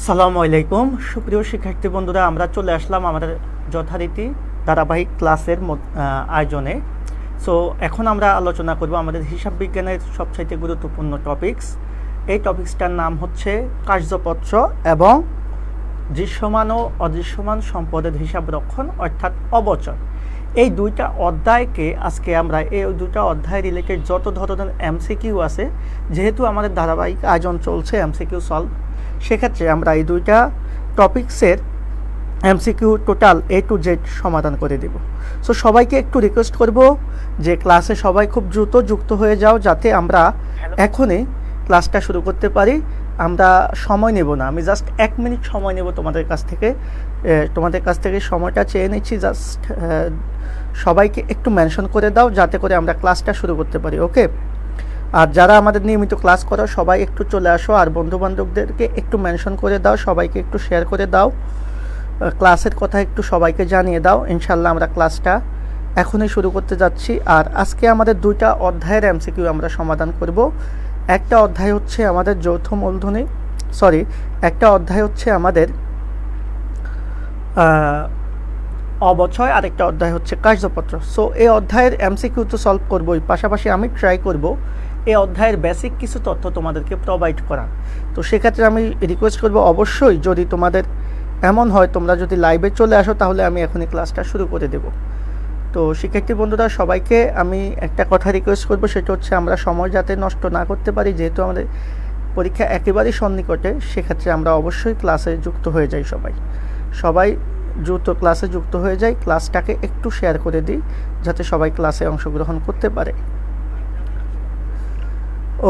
আসসালামু আলাইকুম সুপ্রিয় শিক্ষার্থী বন্ধুরা, আমরা চলে আসলাম আমাদের যথারীতি ধারাবাহিক ক্লাসের আয়োজনে। সো এখন আমরা আলোচনা করব আমাদের হিসাব বিজ্ঞানের সবচাইতে গুরুত্বপূর্ণ টপিকস। এই টপিক্সটার নাম হচ্ছে কার্যপত্র এবং দৃশ্যমান ও অদৃশ্যমান সম্পদের হিসাব রক্ষণ অর্থাৎ অবচয়। এই দুইটা অধ্যায়কে আজকে আমরা এই দুইটা অধ্যায় রিলেটেড যত ধরনের এমসিকিউ আছে, যেহেতু আমাদের ধারাবাহিক আয়োজন চলছে এমসিকিউ সলভ, সেক্ষেত্রে আমরা এই দুইটা টপিক্সের MCQ total A to Z সমাধান করে দেব। সো সবাইকে একটু রিকোয়েস্ট করব যে ক্লাসে সবাই খুব দ্রুত যুক্ত হয়ে যাও, যাতে আমরা এখনই ক্লাসটা শুরু করতে পারি। আমরা সময় নেব না, আমি জাস্ট 1 মিনিট সময় নেব তোমাদের কাছ থেকে সময়টা চেয়ে নিচ্ছি। জাস্ট সবাইকে একটু মেনশন করে দাও, যাতে করে আমরা ক্লাসটা শুরু করতে পারি। ওকে, আর যারা আমাদের নিয়মিত ক্লাস করো সবাই একটু চলে আসো, আর বন্ধুবান্ধবদেরকে একটু মেনশন করে দাও, সবাইকে একটু শেয়ার করে দাও, ক্লাসের কথা একটু সবাইকে জানিয়ে দাও। ইনশাল্লাহ আমরা ক্লাসটা এখনই শুরু করতে যাচ্ছি। আর আজকে আমাদের দুইটা অধ্যায়ের এমসিকিউ আমরা সমাধান করব। একটা অধ্যায় হচ্ছে আমাদের যৌথ মূলধনী, একটা অধ্যায় হচ্ছে আমাদের অবচয়, আর একটা অধ্যায় হচ্ছে কার্যপত্র। সো এই অধ্যায়ের এমসিকিউ তো সলভ করবোই, পাশাপাশি আমি ট্রাই করব এই অধ্যায়ের বেসিক কিছু তথ্য তোমাদেরকে প্রোভাইড করা। তো সেক্ষেত্রে আমি রিকোয়েস্ট করব, অবশ্যই যদি তোমাদের এমন হয় তোমরা যদি লাইভে চলে আসো, তাহলে আমি এখনই ক্লাসটা শুরু করে দেব। তো শিক্ষার্থী বন্ধুরা, সবাইকে আমি একটা কথা রিকোয়েস্ট করব, সেটা হচ্ছে আমরা সময় যাতে নষ্ট না করতে পারি, যেহেতু আমাদের পরীক্ষা একেবারেই সন্নিকটে, সেক্ষেত্রে আমরা অবশ্যই ক্লাসে যুক্ত হয়ে যাই। সবাই দ্রুত ক্লাসে যুক্ত হয়ে যায়, ক্লাসটাকে একটু শেয়ার করে দিই যাতে সবাই ক্লাসে অংশগ্রহণ করতে পারে।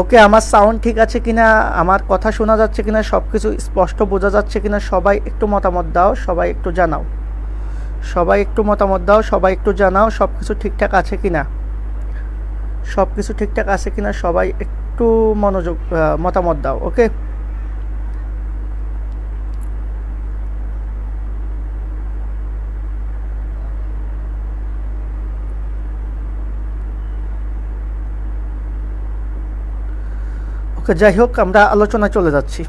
ওকে, আমার সাউন্ড ঠিক আছে কিনা, আমার কথা শোনা যাচ্ছে কিনা, সব কিছু স্পষ্ট বোঝা যাচ্ছে কিনা, সবাই একটু মতামত দাও, সবাই একটু জানাও, সবাই একটু মতামত দাও, সবাই একটু জানাও সব কিছু ঠিকঠাক আছে কিনা, সবাই একটু মতামত দাও। ওকে, ওকে, যাই হোক আমরা আলোচনা চলে যাচ্ছি।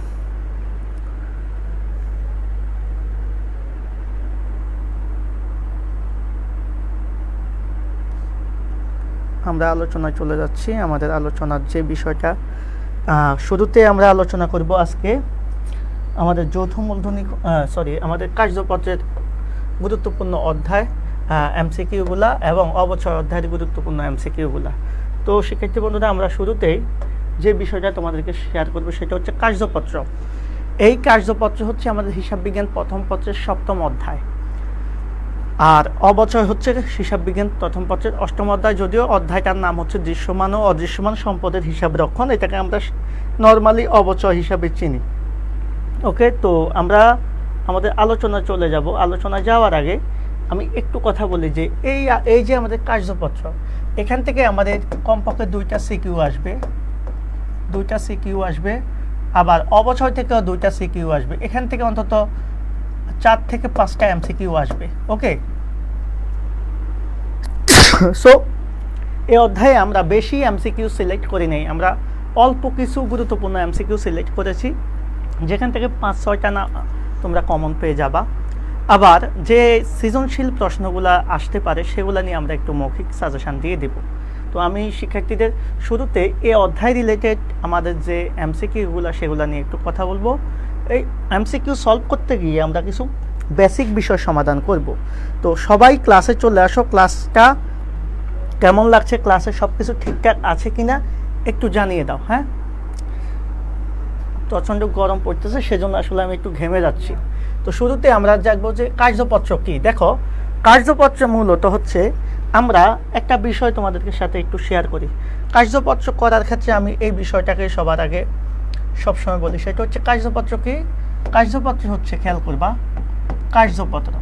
আমাদের আলোচনার যে বিষয়টা শুরুতে আমরা আলোচনা করব আজকে আমাদের যৌথ মূলধনী আমাদের কার্যপত্রের গুরুত্বপূর্ণ অধ্যায় এমসিকিউগুলা এবং অবচয় অধ্যায়ের গুরুত্বপূর্ণ এমসিকিউগুলা। তো শিক্ষার্থী বন্ধুরা, আমরা শুরুতেই যে বিষয়টা তোমাদেরকে শেয়ার করবো সেটা হচ্ছে কার্যপত্র। এই কার্যপত্র হচ্ছে আমাদের হিসাব বিজ্ঞান প্রথম পত্রের 7ম অধ্যায়, আর অবচয় হচ্ছে হিসাব বিজ্ঞান প্রথম পত্রের 8ম অধ্যায়। যদিও অধ্যায়টার নাম হচ্ছে দৃশ্যমান ও অদৃশ্যমান সম্পদের হিসাব রক্ষণ, এটাকে আমরা নর্মালি অবচয় হিসাবে চিনি। ওকে, তো আমরা আমাদের আলোচনা চলে যাব। আলোচনা যাওয়ার আগে আমি একটু কথা বলি যে এই যে আমাদের কার্যপত্র, এখান থেকে আমাদের কমপক্ষে 2টা সিকিউ আসবে, আবার অবচয় থেকেও 2টা সিকিউ আসবে, এখান থেকে অন্তত 4 থেকে 5টা এমসিকিউ আসবে। ওকে, সো এই অধ্যায়ে আমরা বেশি এমসিকিউ সিলেক্ট করি নাই, আমরা অল্প কিছু গুরুত্বপূর্ণ এমসিকিউ সিলেক্ট করেছি, যেখান থেকে 5-6টা না তোমরা কমন পেয়ে যাবা। আবার যে সৃজনশীল প্রশ্নগুলো আসতে পারে সেগুলো নিয়ে আমরা একটু মৌখিক সাজেশান দিয়ে দেব। তো আমি শিক্ষার্থীদের শুরুতে এই অধ্যায় রিলেটেড আমাদের যে এমসিকিউগুলো সেগুলো নিয়ে একটু কথা বলবো। এই এমসিকিউ সলভ করতে গিয়ে আমরা কিছু বেসিক বিষয় সমাধান করব। তো সবাই ক্লাসে চলে আসো, ক্লাসটা কেমন লাগছে, ক্লাসে সব কিছু ঠিকঠাক আছে কিনা একটু জানিয়ে দাও। হ্যাঁ, প্রচণ্ড গরম পড়তেছে, সেজন্য আসলে আমি একটু ঘেমে যাচ্ছি। তো শুরুতে আমরা দেখবো যে কার্যপত্র কি। দেখো, কার্যপত্র মূলত হচ্ছে, আমরা একটা বিষয় তোমাদেরকে সাথে একটু শেয়ার করি। কার্যপত্র করার ক্ষেত্রে আমি এই বিষয়টাকে সবার আগে সবসময় বলি, সেটা হচ্ছে কার্যপত্র কি। কার্যপত্র হচ্ছে, খেয়াল করবা, কার্যপত্র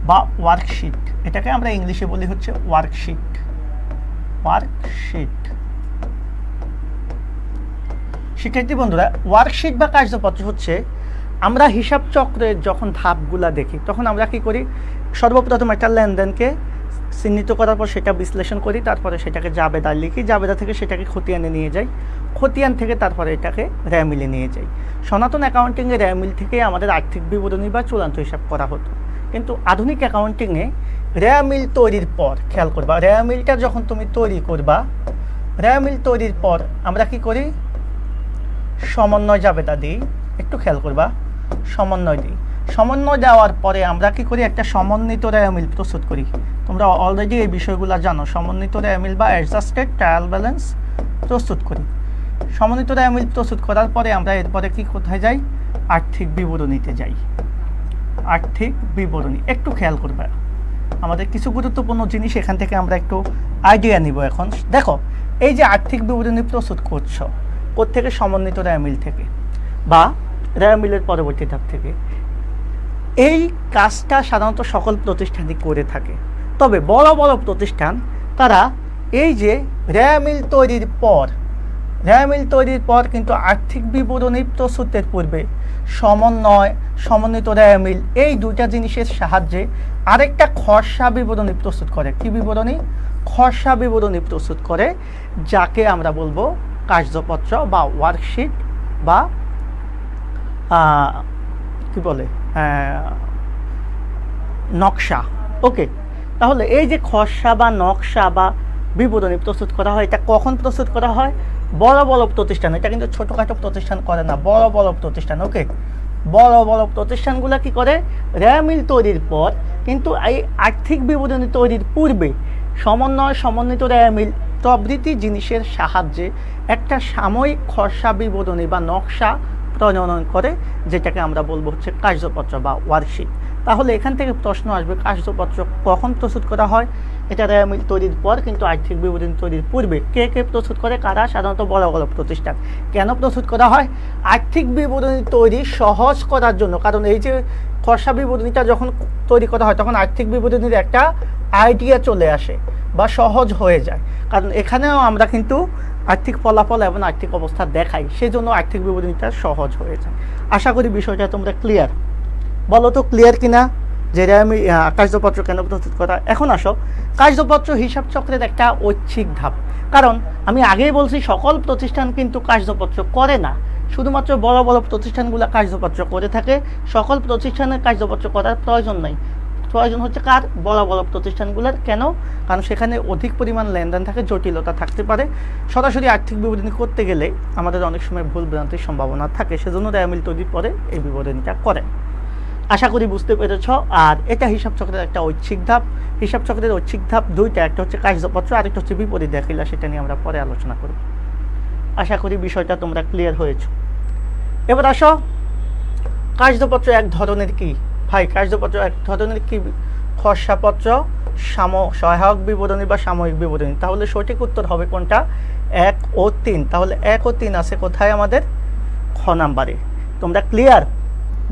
বা ওয়ার্কশিট, এটাকে আমরা ইংলিশে বলি হচ্ছে ওয়ার্কশিট। শিক্ষার্থী বন্ধুরা, ওয়ার্কশিট বা কার্যপত্র হচ্ছে, আমরা হিসাব চক্রের যখন ধাপগুলা দেখি তখন আমরা কি করি, সর্বপ্রথম একটা লেনদেনকে চিহ্নিত করার পর সেটা বিশ্লেষণ করি, তারপরে সেটাকে জাবেদায় লিখি, জাবেদা থেকে সেটাকে খতিয়ানে নিয়ে যাই, খতিয়ান থেকে তারপরে এটাকে র্যামিলে নিয়ে যাই। সনাতন অ্যাকাউন্টিংয়ে র্যামিল থেকে আমাদের আর্থিক বিবরণী বা চূড়ান্ত হিসাব করা হতো, কিন্তু আধুনিক অ্যাকাউন্টিংয়ে র্যামিল তৈরির পর খেয়াল করবা, র্যামিলটা যখন তুমি তৈরি করবা, র্যামিল তৈরির পর আমরা কি করি, সমন্বয় জাবেদা দিই, একটু খেয়াল করবা, সমন্বয় দিই। সমন্বয় দেওয়ার পরে আমরা কি করি, একটা সমন্বিত র্যামিল প্রস্তুত করি। তোমরা অলরেডি এই বিষয়গুলো জানো, সমন্বিত র্যামিল বা অ্যাডজাস্টেড ট্রায়াল ব্যালেন্স প্রস্তুত করি। সমন্বিত র্যামিল প্রস্তুত করার পরে আমরা এরপরে কি কোথায় যাই, আর্থিক বিবরণীতে যাই। আর্থিক বিবরণী একটু খেয়াল করবে, আমাদের কিছু গুরুত্বপূর্ণ জিনিস এখান থেকে আমরা একটু আইডিয়া নিব। এখন দেখো, এই যে আর্থিক বিবরণী প্রস্তুত করছো কোত্থেকে, সমন্বিত র্যামিল থেকে বা র্যামিলের পরবর্তী ধাপ থেকে। এই কাজটা সাধারণত সকল প্রতিষ্ঠানই করে থাকে, তবে বড় বড় প্রতিষ্ঠান তারা এই যে র্যামিল তৈরির পর কিন্তু আর্থিক বিবরণী প্রস্তুতের পূর্বে সমন্বিত র্যামিল এই দুইটা জিনিসের সাহায্যে আরেকটা খসড়া বিবরণী প্রস্তুত করে। কি বিবরণী? খসড়া বিবরণী প্রস্তুত করে, যাকে আমরা বলবো কার্যপত্র বা ওয়ার্কশিট বা কি বলে নকশা। ওকে, তাহলে এই যে খসড়া বা নকশা বা বিবরণী প্রস্তুত করা হয়, এটা কখন প্রস্তুত করা হয়? বড় বড় প্রতিষ্ঠান, এটা কিন্তু ছোটোখাটো প্রতিষ্ঠান করে না, বড় বড় প্রতিষ্ঠান। ওকে, বড় বড় প্রতিষ্ঠানগুলো কি করে, র্যামিল তৈরির পর কিন্তু এই আর্থিক বিবরণী তৈরির পূর্বে সমন্বিত র্যামিল প্রভৃতি জিনিসের সাহায্যে একটা সাময়িক খসড়া বিবরণী বা নকশা প্রণয়ন করে, যেটাকে আমরা বলবো হচ্ছে কার্যপত্র বা ওয়ার্কশিট। তাহলে এখান থেকে প্রশ্ন আসবে, কার্যপত্র কখন প্রস্তুত করা হয়? এটা র্যামিল তৈরির পর কিন্তু আর্থিক বিবরণী তৈরির পূর্বে। কে কে প্রস্তুত করে? কারা? সাধারণত বড় বড় প্রতিষ্ঠান। কেন প্রস্তুত করা হয়? আর্থিক বিবরণী তৈরি সহজ করার জন্য। কারণ এই যে খসড়া বিবরণীটা যখন তৈরি করা হয়, তখন আর্থিক বিবরণীর একটা আইডিয়া চলে আসে বা সহজ হয়ে যায়। কারণ এখানেও আমরা কিন্তু আর্থিক ফলাফল এবং আর্থিক অবস্থা দেখাই, সেজন্য আর্থিক বিবরণীটা সহজ হয়ে যায়। আশা করি বিষয়টা তোমরা ক্লিয়ার। বলো তো ক্লিয়ার কিনা যে আমি কার্যপত্র কেন প্রস্তুত করা? এখন আসো, কার্যপত্র হিসাব চক্রের একটা ঐচ্ছিক ধাপ। কারণ আমি আগেই বলছি, সকল প্রতিষ্ঠান কিন্তু কার্যপত্র করে না, শুধুমাত্র বড় বড় প্রতিষ্ঠানগুলো কার্যপত্র করে থাকে। সকল প্রতিষ্ঠানের কার্যপত্র করার প্রয়োজন নেই, প্রয়োজন হচ্ছে কার? বড় বড় প্রতিষ্ঠানগুলোর। কেন? কারণ সেখানে অধিক পরিমাণ লেনদেন থাকে, জটিলতা থাকতে পারে। সরাসরি আর্থিক বিবরণী করতে গেলে আমাদের অনেক সময় ভুল ভ্রান্তির সম্ভাবনা থাকে, সেজন্য র্যামিল তৈরির পরে এই বিবরণীটা করে। আশা করি বুঝতে পেরেছ। আর এটা হিসাব চক্রের একটা ঐচ্ছিক ধাপ। হিসাব চক্রের ঐচ্ছিক ধাপ দুইটা, একটা হচ্ছে কার্যপত্র, আরেকটা হচ্ছে বিপরীত দাখিলা। সেটা নিয়ে আমরা পরে আলোচনা করব। আশা করি বিষয়টা তোমরা ক্লিয়ার হয়েছ। এবার আসো, কার্যপত্র এক ধরনের কি ভাই? কার্যপত্র এক ধরনের কি? খসড়াপত্র, সহায়ক বিবরণী বা সাময়িক বিবরণী। তাহলে সঠিক উত্তর হবে কোনটা? 1 ও 3। তাহলে 1 ও 3 আছে কোথায়? আমাদের খ নাম্বারে। তোমরা ক্লিয়ার?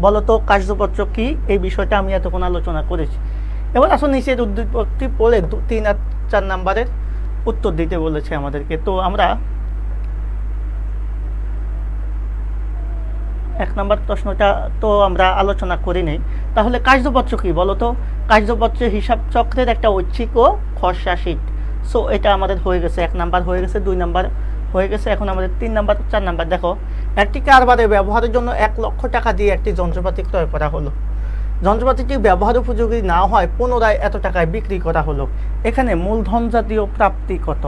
বলো তো কার্যপত্র কি? এই বিষয়টা আমি এতক্ষণ আলোচনা করেছি। এবার আসো নিচের উদ্দীপকটি পড়ে 3 আর 4 নাম্বারের উত্তর দিতে বলেছে আমাদেরকে। তো আমরা 1 নম্বর প্রশ্নটা তো আমরা আলোচনা করি নেই। তাহলে কার্যপত্র কি বলো তো? কার্যপত্র হিসাব চক্রের একটা ঐচ্ছিক ও খসড়া শীট। সো এটা আমাদের হয়ে গেছে, 1 নাম্বার হয়ে গেছে, 2 নাম্বার হয়ে গেছে। এখন আমাদের 3 নাম্বার 4 নাম্বার। দেখো, একটি কারবারে ব্যবহারের জন্য 1 লক্ষ টাকা দিয়ে একটি যন্ত্রপাতি ক্রয় করা হলো। যন্ত্রপাতিটি ব্যবহার উপযোগী না হয় পুনরায় এত টাকায় বিক্রি করা হলো। এখানে মূলধন জাতীয় প্রাপ্তি কত?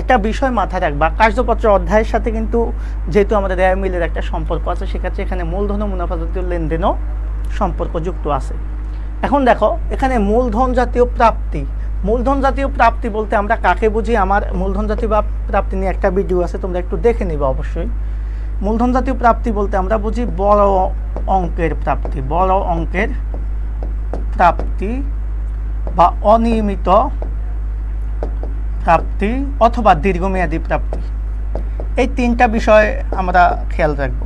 একটা বিষয় মাথায় রাখবা, কার্যপত্র অধ্যায়ের সাথে কিন্তু যেহেতু আমাদের র্যামিলের একটা সম্পর্ক আছে, সেক্ষেত্রে এখানে মূলধন ও মুনাফা জাতীয় লেনদেনও সম্পর্ক যুক্ত আছে। এখন দেখো, এখানে মূলধন জাতীয় প্রাপ্তি। মূলধন জাতীয় প্রাপ্তি বলতে আমরা কাকে বুঝি? আমার মূলধন জাতীয় প্রাপ্তি নিয়ে একটা ভিডিও আছে, তোমরা একটু দেখে নিবে অবশ্যই। মূলধন জাতীয় প্রাপ্তি বলতে আমরা বুঝি বড় অঙ্কের প্রাপ্তি, বড় অঙ্কের প্রাপ্তি বা অনিয়মিত প্রাপ্তি অথবা দীর্ঘমেয়াদী প্রাপ্তি। এই 3টা বিষয় আমরা খেয়াল রাখব।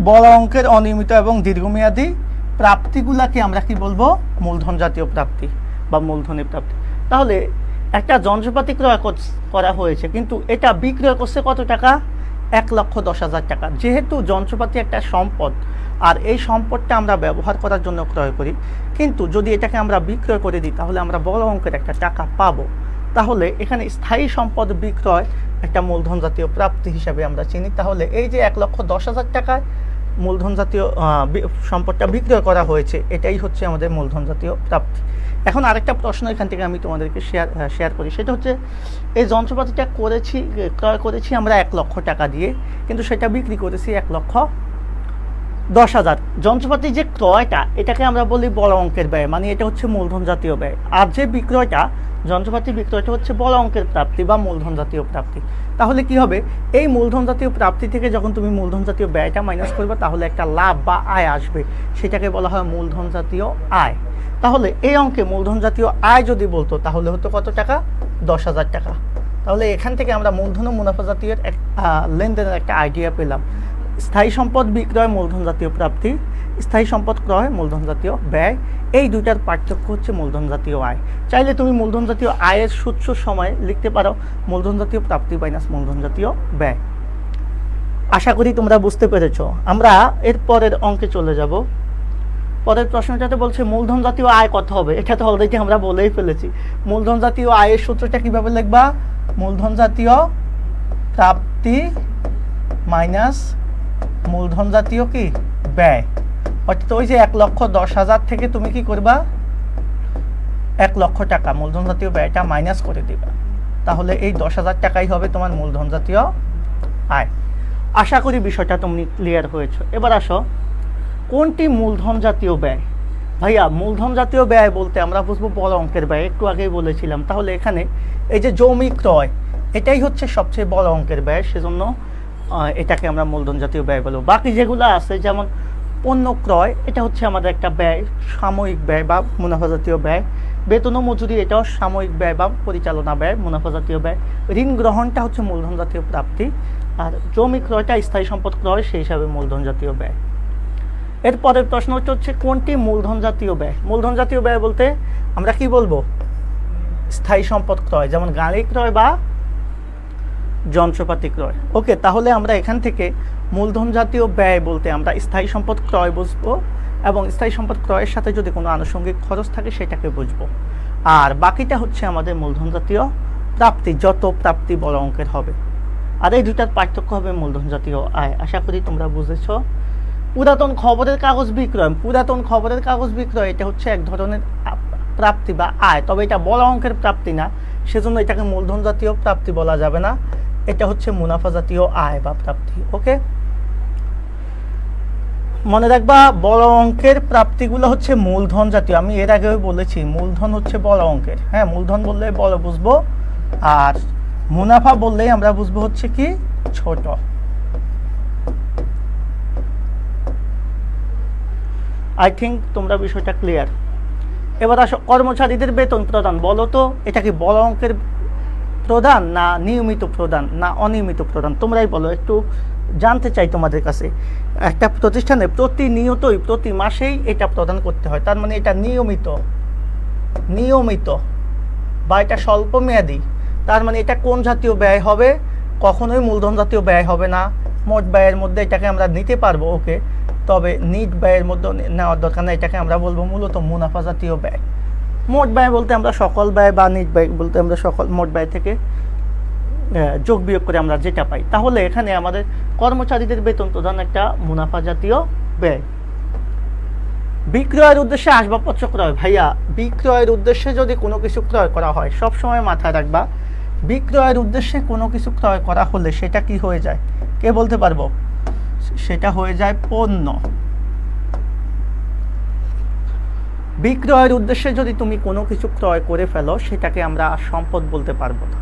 বড় অঙ্কের, অনিয়মিত এবং দীর্ঘমেয়াদী প্রাপ্তিগুলাকে আমরা কি বলবো? মূলধন জাতীয় প্রাপ্তি বা মূলধনী প্রাপ্তি। তাহলে একটা যন্ত্রপাতি ক্রয় করা হয়েছে, কিন্তু এটা বিক্রয় করছে কত টাকা? 1,10,000 টাকা। যেহেতু যন্ত্রপাতি একটা সম্পদ আর এই সম্পদটা আমরা ব্যবহার করার জন্য ক্রয় করি, কিন্তু যদি এটাকে আমরা বিক্রয় করে দিই তাহলে আমরা বড় অঙ্কের একটা টাকা পাবো। তাহলে এখানে স্থায়ী সম্পদ বিক্রয় একটা মূলধন জাতীয় প্রাপ্তি হিসাবে আমরা চিনি। তাহলে এই যে 1,10,000 টাকায় মূলধন জাতীয় সম্পদটা বিক্রয় করা হয়েছে, এটাই হচ্ছে আমাদের মূলধন জাতীয় প্রাপ্তি। এখন আরেকটা প্রশ্ন এখান থেকে আমি তোমাদেরকে শেয়ার করি, সেটা হচ্ছে এই যন্ত্রপাতিটা ক্রয় করেছি আমরা 1 লক্ষ টাকা দিয়ে, কিন্তু সেটা বিক্রি করেছি 1,10,000। যন্ত্রপাতি যে ক্রয়টা, এটাকে আমরা বলি বড় অঙ্কের ব্যয়, মানে এটা হচ্ছে মূলধন জাতীয় ব্যয়। আর যে বিক্রয়টা, যন্ত্রপাতি বিক্রয়টা হচ্ছে বড় অঙ্কের প্রাপ্তি বা মূলধন জাতীয় প্রাপ্তি। তাহলে কি হবে, এই মূলধন জাতীয় প্রাপ্তি থেকে যখন তুমি মূলধন জাতীয় ব্যয়টা মাইনাস করবে তাহলে একটা লাভ বা আয় আসবে, সেটাকে বলা হয় মূলধন জাতীয় আয়। তাহলে এই অঙ্কে মূলধন জাতীয় আয় যদি বলতো তাহলে হতো কত টাকা, 10,000 টাকা। তাহলে এখান থেকে আমরা মূলধন ও মুনাফা জাতীয় লেনদেনের একটা আইডিয়া পেলাম। স্থায়ী সম্পদ বিক্রয় মূলধন জাতীয় প্রাপ্তি, স্থায়ী সম্পদ ক্রয় মূলধন জাতীয় ব্যয়, এই দুইটার পার্থক্য হচ্ছে মূলধন জাতীয় আয়। চাইলে তুমি মূলধন জাতীয় আয়ের সূত্র সময় লিখতে পারো মূলধন জাতীয় প্রাপ্তি মাইনাস মূলধন জাতীয় ব্যয়। আশা করি তোমরা বুঝতে পেরেছো। আমরা এর পরের অঙ্কে চলে যাব। পরের প্রশ্নটাতে বলছে মূলধন জাতীয় আয় কত হবে। এটা তো অলরেডি আমরা বলেই ফেলেছি। মূলধন জাতীয় আয়ের সূত্রটা কিভাবে লিখবা, মূলধন জাতীয় প্রাপ্তি মাইনাস মূলধন জাতীয় কি ব্যয়। অর্থাৎ ওই যে 1,10,000 থেকে তুমি কি করবা, 1 লক্ষ টাকা মূলধন জাতীয় ব্যয়টা মাইনাস করে দিবা। তাহলে এই 10,000 টাকাই হবে তোমার মূলধন জাতীয় আয়। আশা করি বিষয়টা তুমি ক্লিয়ার হয়েছে। এবার আসো, কোনটি মূলধন জাতীয় ব্যয়। ভাইয়া মূলধন জাতীয় ব্যয় বলতে আমরা বুঝবো বড় অঙ্কের ব্যয়, একটু আগেই বলেছিলাম। তাহলে এখানে এই যে জমি ক্রয়, এটাই হচ্ছে সবচেয়ে বড় অঙ্কের ব্যয়, সেজন্য এটাকে আমরা মূলধন জাতীয় ব্যয় বলবো। বাকি যেগুলো আছে যেমন পণ্য ক্রয়, এটা হচ্ছে আমাদের একটা ব্যয়, সাময়িক ব্যয় বা মুনাফা জাতীয় ব্যয়। বেতন ও মজুরি, এটাও সাময়িক ব্যয় বা পরিচালনা ব্যয়, মুনাফা জাতীয় ব্যয়। ঋণ গ্রহণটা হচ্ছে মূলধন জাতীয় প্রাপ্তি, আর জমি ক্রয়টা স্থায়ী সম্পদ ক্রয়, সেই হিসাবে মূলধন জাতীয় ব্যয়। এরপরের প্রশ্ন হচ্ছে কোনটি মূলধন জাতীয় ব্যয়। মূলধন জাতীয় ব্যয় বলতে আমরা কি বলবো, স্থায়ী সম্পদ ক্রয়, যেমন গাড়ি ক্রয় বা যন্ত্রপাতি ক্রয়। ওকে, তাহলে আমরা এখান থেকে মূলধন জাতীয় ব্যয় বলতে আমরা স্থায়ী সম্পদ ক্রয় বুঝবো, এবং স্থায়ী সম্পদ ক্রয়ের সাথে যদি কোনো আনুষঙ্গিক খরচ থাকে সেটাকে বুঝবো। আর বাকিটা হচ্ছে আমাদের মূলধন জাতীয় প্রাপ্তি, যত প্রাপ্তি বড় অঙ্কের হবে। আর এই দুইটার পার্থক্য হবে মূলধন জাতীয় আয়। আশা করি তোমরা বুঝেছ। পুরাতন খবরের কাগজ বিক্রয়, পুরাতন খবরের কাগজ বিক্রয় এটা হচ্ছে এক ধরনের প্রাপ্তি বা আয়, তবে এটা বড় অঙ্কের প্রাপ্তি না, সেজন্য এটাকে মূলধন জাতীয় প্রাপ্তি বলা যাবে না, এটা হচ্ছে মুনাফা জাতীয় আয় বা প্রাপ্তি। ওকে, মনে রাখবা বড় অঙ্কের প্রাপ্তিগুলো হচ্ছে মূলধন জাতীয়। আমি এর আগেও বলেছি মূলধন হচ্ছে বড় অঙ্কের। হ্যাঁ, মূলধন বললে বড় বুঝবো, আর মুনাফা বললেই আমরা বুঝবো হচ্ছে কি ছোট। আই থিঙ্ক তোমরা বিষয়টা ক্লিয়ার। এবার আসো, কর্মচারীদের বেতন প্রদান, বলো তো এটা কি বড় অঙ্কের প্রদান না নিয়মিত প্রদান না অনিয়মিত প্রদান, তোমরাই বলো, একটু জানতে চাই তোমাদের কাছে। একটা প্রতিষ্ঠানে প্রতিনিয়তই প্রতি মাসেই এটা প্রদান করতে হয়, তার মানে এটা নিয়মিত বা এটা স্বল্প মেয়াদী, তার মানে এটা কোন জাতীয় ব্যয় হবে, কখনোই মূলধন জাতীয় ব্যয় হবে না। মোট ব্যয়ের মধ্যে এটাকে আমরা নিতে পারবো, ওকে, তবে নিট ব্যয়ের মধ্যে নেওয়ার দরকার না, এটাকে আমরা বলবো মূলত মুনাফা জাতীয় ব্যয়। মোট ব্যয় বলতে আমরা সকল ব্যয়, বা নিট ব্যয় বলতে আমরা সকল মোট ব্যয় থেকে যোগ বিয়োগ করে আমরা যেটা পাই। তাহলে এখানে আমাদের কর্মচারীদের বেতন প্রদান একটা মুনাফা জাতীয় ব্যয়। বিক্রয়ের উদ্দেশ্যে আসবাবপত্র ক্রয়, ভাইয়া বিক্রয়ের উদ্দেশ্যে যদি কোনো কিছু ক্রয় করা হয়, সবসময় মাথায় রাখবা বিক্রয়ের উদ্দেশ্যে কোনো কিছু ক্রয় করা হলে সেটা কি হয়ে যায়, কে বলতে পারবো, সেটা হয়ে যায় পণ্য। বিক্রয়ের উদ্দেশ্যে যদি তুমি কোনো কিছু ক্রয় করে ফেলো সেটাকে আমরা সম্পদ বলতে পারবো না।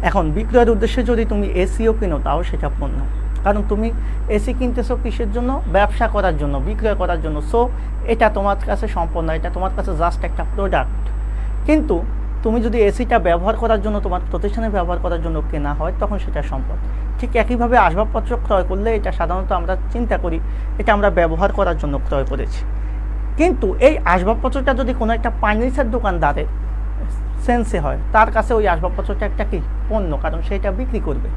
এখন বিক্রয়ের উদ্দেশ্যে যদি তুমি এসিও কিনো তাও সেটা পণ্য, কারণ তুমি এসি কিনতেছো কিসের জন্য, ব্যবসা করার জন্য, বিক্রয় করার জন্য। সো এটা তোমার কাছে সম্পদ না, এটা তোমার কাছে জাস্ট একটা প্রোডাক্ট। কিন্তু তুমি যদি এসিটা ব্যবহার করার জন্য, তোমার প্রতিষ্ঠানে ব্যবহার করার জন্য কেনা হয়, তখন সেটা সম্পদ। ঠিক একইভাবে আসবাবপত্র ক্রয় করলে এটা সাধারণত আমরা চিন্তা করি এটা আমরা ব্যবহার করার জন্য ক্রয় করেছি, কিন্তু এই আসবাবপত্রটা যদি কোনো একটা ফার্নিচার দোকানদারের সেন্সে হয়, তার কাছে ওই আসবাবপত্রটা একটা কি পণ্য, কারণ সেটা বিক্রি করবে।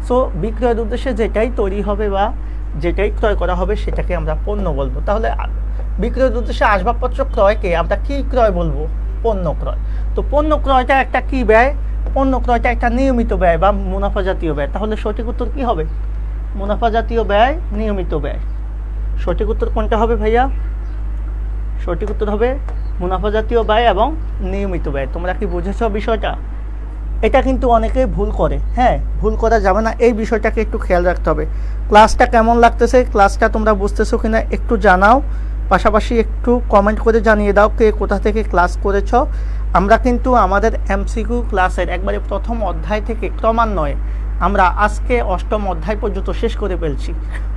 সো বিক্রয়ের উদ্দেশ্যে যেটাই তৈরি হবে বা যেটাই ক্রয় করা হবে সেটাকে আমরা পণ্য বলবো। তাহলে বিক্রয়ের উদ্দেশ্যে আসবাবপত্র ক্রয়কে আমরা কি ক্রয় বলবো? পণ্য ক্রয়। তো পণ্য ক্রয়টা একটা কি ব্যয়? পণ্য ক্রয়টা একটা নিয়মিত ব্যয় বা মুনাফা জাতীয় ব্যয়। তাহলে সঠিক উত্তর কি হবে? মুনাফা জাতীয় ব্যয়, নিয়মিত ব্যয়। সঠিক উত্তর কোনটা হবে ভাইয়া? সঠিক উত্তর হবে মুনাফা জাতীয় ব্যয় এবং নিয়মিত ব্যয়। তোমরা কি বুঝেছ বিষয়টা? এটা কিন্তু অনেকে ভুল করে, হ্যাঁ, ভুল করা যাবে না, এই বিষয়টাকে একটু খেয়াল রাখতে হবে। ক্লাসটা কেমন লাগতেছে, ক্লাসটা তোমরা বুঝতেছো কিনা একটু জানাও, পাশাপাশি একটু কমেন্ট করে জানিয়ে দাও কে কোথা থেকে ক্লাস করেছ। আমরা কিন্তু আমাদের এমসিকিউ ক্লাসের একবারে প্রথম অধ্যায় থেকে ক্রমান্বয়ে আমরা আজকে 8ম অধ্যায় পর্যন্ত শেষ করে ফেলছি।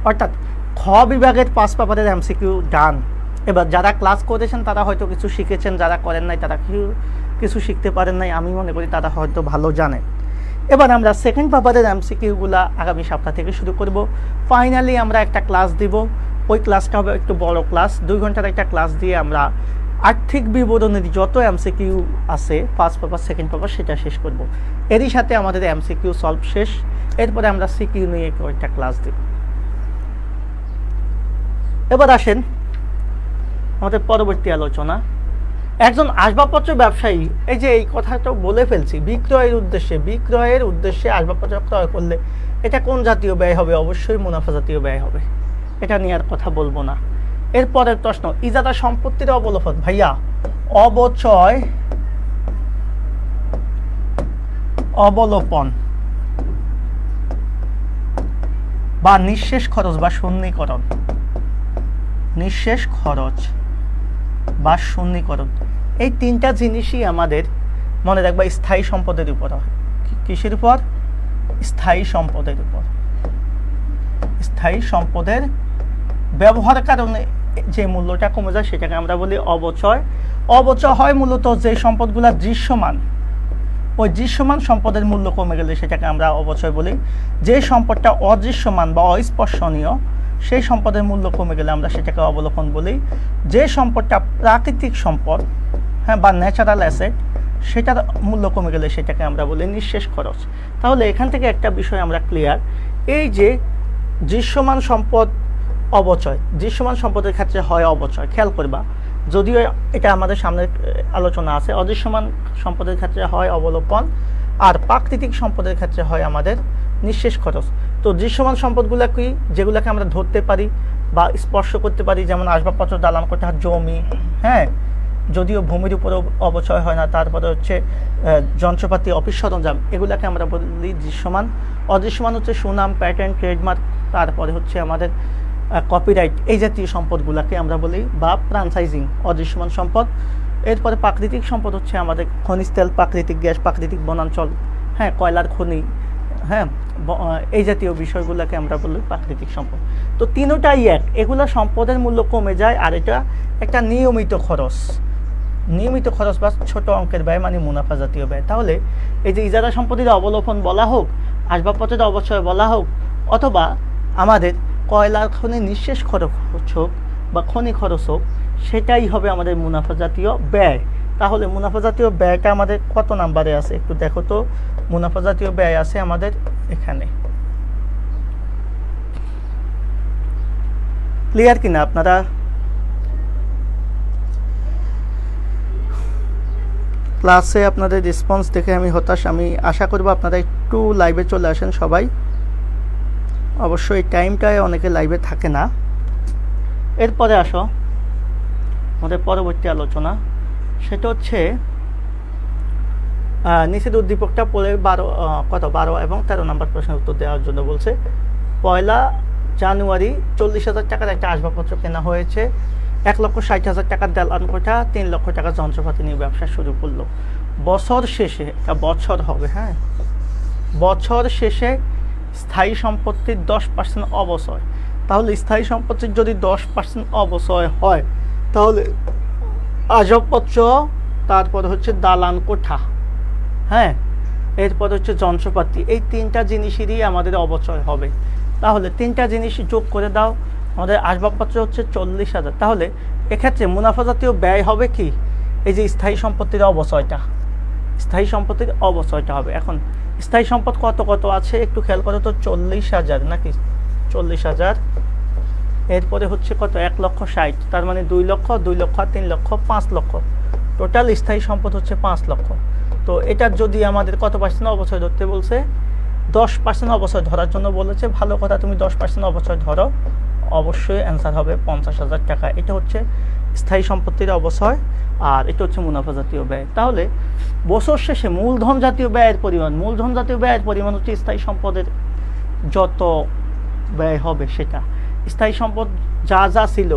অর্থাৎ খ বিভাগের 5 পেপারের এমসিকিউ ডান। এবার যারা ক্লাস করেছেন তারা হয়তো কিছু শিখেছেন, যারা করেন নাই তারা কিছু শিখতে পারেন নাই, আমি মনে করি তারা হয়তো ভালো জানে। এবার আমরা সেকেন্ড পেপারের এমসিকিউগুলা আগামী সপ্তাহ থেকে শুরু করব। ফাইনালি আমরা একটা ক্লাস দিব, ওই ক্লাসটা হবে একটু বড় ক্লাস, 2 ঘন্টার একটা ক্লাস দিয়ে আমরা আর্থিক বিবরণের যত এমসিকিউ আছে ফার্স্ট পেপার সেকেন্ড পেপার সেটা শেষ করব। এরই সাথে আমাদের এমসিকিউ সলভ শেষ, এরপরে আমরা সিকিউ নিয়ে একটা ক্লাস দিব। এবার আসেন আমাদের পরবর্তী আলোচনা। একজন আসবাবপত্র ব্যবসায়ী, এই যে এই কথাটা বলে ফেলছি, বিক্রয়ের উদ্দেশ্যে আসবাবপত্র ক্রয় করলে এটা কোন জাতীয় ব্যয় হবে? অবশ্যই মুনাফা জাতীয় ব্যয় হবে, এটা নিয়ে আর কথা বলবো না। এরপরের প্রশ্ন, ইজারা সম্পত্তির অবলোপন। ভাইয়া, অবচয়, অবলোপন বা নিঃশেষ খরচ বা শূন্যীকরণ, নিঃশেষ খরচ বা শূন্যীকরণ, এই 3টা জিনিসই আমাদের মনে রাখবা স্থায়ী সম্পদের উপর হয়। কিসের উপর? স্থায়ী সম্পদের উপর। স্থায়ী সম্পদের ব্যবহারের কারণে যে মূল্যটা কমে যায় সেটাকে আমরা বলি অবচয়। অবচয় হয় মূলত যে সম্পদগুলো দৃশ্যমান, ওই দৃশ্যমান সম্পদের মূল্য কমে গেলে সেটাকে আমরা অবচয় বলি। যে সম্পদটা অদৃশ্যমান বা অস্পর্শনীয় সেই সম্পদের মূল্য কমে গেলে আমরা সেটাকে অবলোপন বলি। যে সম্পদটা প্রাকৃতিক সম্পদ, হ্যাঁ, বা ন্যাচারাল অ্যাসেট, সেটার মূল্য কমে গেলে সেটাকে আমরা বলি নিঃশেষ খরচ। তাহলে এখান থেকে একটা বিষয় আমরা ক্লিয়ার, এই যে দৃশ্যমান সম্পদ অবচয়, দৃশ্যমান সম্পদের ক্ষেত্রে হয় অবচয়, খেয়াল করবা, যদিও এটা আমাদের সামনে আলোচনা আছে। অদৃশ্যমান সম্পদের ক্ষেত্রে হয় অবলোপন, আর প্রাকৃতিক সম্পদের ক্ষেত্রে হয় আমাদের নিঃশেষ খরচ। তো দৃশ্যমান সম্পদগুলো কি? যেগুলোকে আমরা ধরতে পারি বা স্পর্শ করতে পারি, যেমন আসবাবপত্র, দালান কোঠা, জমি, হ্যাঁ, যদিও ভূমির উপরেও অবচয় হয় না। তারপরে হচ্ছে যন্ত্রপাতি, অফিস সরঞ্জাম, এগুলোকে আমরা বলি দৃশ্যমান। অদৃশ্যমান হচ্ছে সুনাম, প্যাটেন্ট, ট্রেডমার্ক, তারপরে হচ্ছে আমাদের কপিরাইট, এই জাতীয় সম্পদগুলোকে আমরা বলি বা ফ্রাঞ্চাইজিং, অদৃশ্যমান সম্পদ। এরপরে প্রাকৃতিক সম্পদ হচ্ছে আমাদের খনিজ তেল, প্রাকৃতিক গ্যাস, প্রাকৃতিক বনাঞ্চল, হ্যাঁ, কয়লার খনি, হ্যাঁ, এই জাতীয় বিষয়গুলোকে আমরা বলি প্রাকৃতিক সম্পদ। তো তিনটাই এক, এগুলো সম্পদের মূল্য কমে যায়, আর এটা একটা নিয়মিত খরচ, নিয়মিত খরচ বা ছোট অঙ্কের ব্যয়, মানে মুনাফা জাতীয় ব্যয়। তাহলে এই যে ইজারা সম্পত্তির অবলোপন বলা হোক, আসবাবপত্রের অবচয় বলা হোক, অথবা আমাদের কয়লার খনি নিঃশেষ খরচ হোক বা খনি খরচ হোক, সেটাই হবে আমাদের মুনাফা জাতীয় ব্যয়। তাহলে মুনাফা জাতীয় ব্যয়টা আমাদের কত নাম্বারে আছে একটু দেখো তো। মুনাফা জাতীয় ব্যয় আছে আমাদের এখানে। ক্লিয়ার কিনা আপনারা? ক্লাসে আপনাদের রেসপন্স দেখে আমি হতাশ। আমি আশা করব আপনারা একটু লাইভে চলে আসেন সবাই। অবশ্যই টাইমটায় অনেকে লাইভে থাকে না। এরপরে আসো আমাদের পরবর্তী আলোচনা, সেটা হচ্ছে নিচের উদ্দীপকটা পড়ে 12 এবং 13 নম্বর প্রশ্নের উত্তর দেওয়ার জন্য বলছে। 1 জানুয়ারি 40,000 টাকার একটা আসবাবপত্র কেনা হয়েছে, 1,60,000 টাকার দালান কোঠা, 3 লক্ষ টাকা যন্ত্রপাতি নিয়ে ব্যবসা শুরু করলো। বছর শেষে, একটা বছর হবে, হ্যাঁ, বছর শেষে স্থায়ী সম্পত্তির 10% অবচয়। তাহলে স্থায়ী সম্পত্তির যদি 10% অবচয় হয়, তাহলে আসবাবপত্র, তারপর হচ্ছে দালান কোঠা, হ্যাঁ, এরপর হচ্ছে যন্ত্রপাতি, এই 3টা জিনিসেরই আমাদের অবচয় হবে। তাহলে 3টা জিনিস যোগ করে দাও, আমাদের আসবাবপত্র হচ্ছে 40,000। তাহলে এক্ষেত্রে মুনাফা জাতীয় ব্যয় হবে কি? এই যে স্থায়ী সম্পত্তির অবচয়টা, স্থায়ী সম্পত্তির অবচয়টা হবে। এখন স্থায়ী সম্পদ কত কত আছে একটু খেয়াল করো তো, 40,000 নাকি 40,000, এরপরে হচ্ছে কত 1,60,000, তার মানে 2 লক্ষ 2 লক্ষ 3 লক্ষ 5 লক্ষ, টোটাল স্থায়ী সম্পদ হচ্ছে 5 লক্ষ। তো এটার যদি আমাদের কত পার্সেন্ট অবচয় ধরতে বলছে, 10% অবচয় ধরার জন্য বলেছে। ভালো কথা, তুমি 10% অবচয় ধরো, অবশ্যই অ্যান্সার হবে 50,000 টাকা। এটা হচ্ছে স্থায়ী সম্পত্তির অবচয়, আর এটা হচ্ছে মুনাফা জাতীয় ব্যয়। তাহলে বছর শেষে মূলধন জাতীয় ব্যয়ের পরিমাণ, মূলধন জাতীয় ব্যয়ের পরিমাণ হচ্ছে স্থায়ী সম্পদের যত ব্যয় হবে সেটা। স্থায়ী সম্পদ যা যা ছিল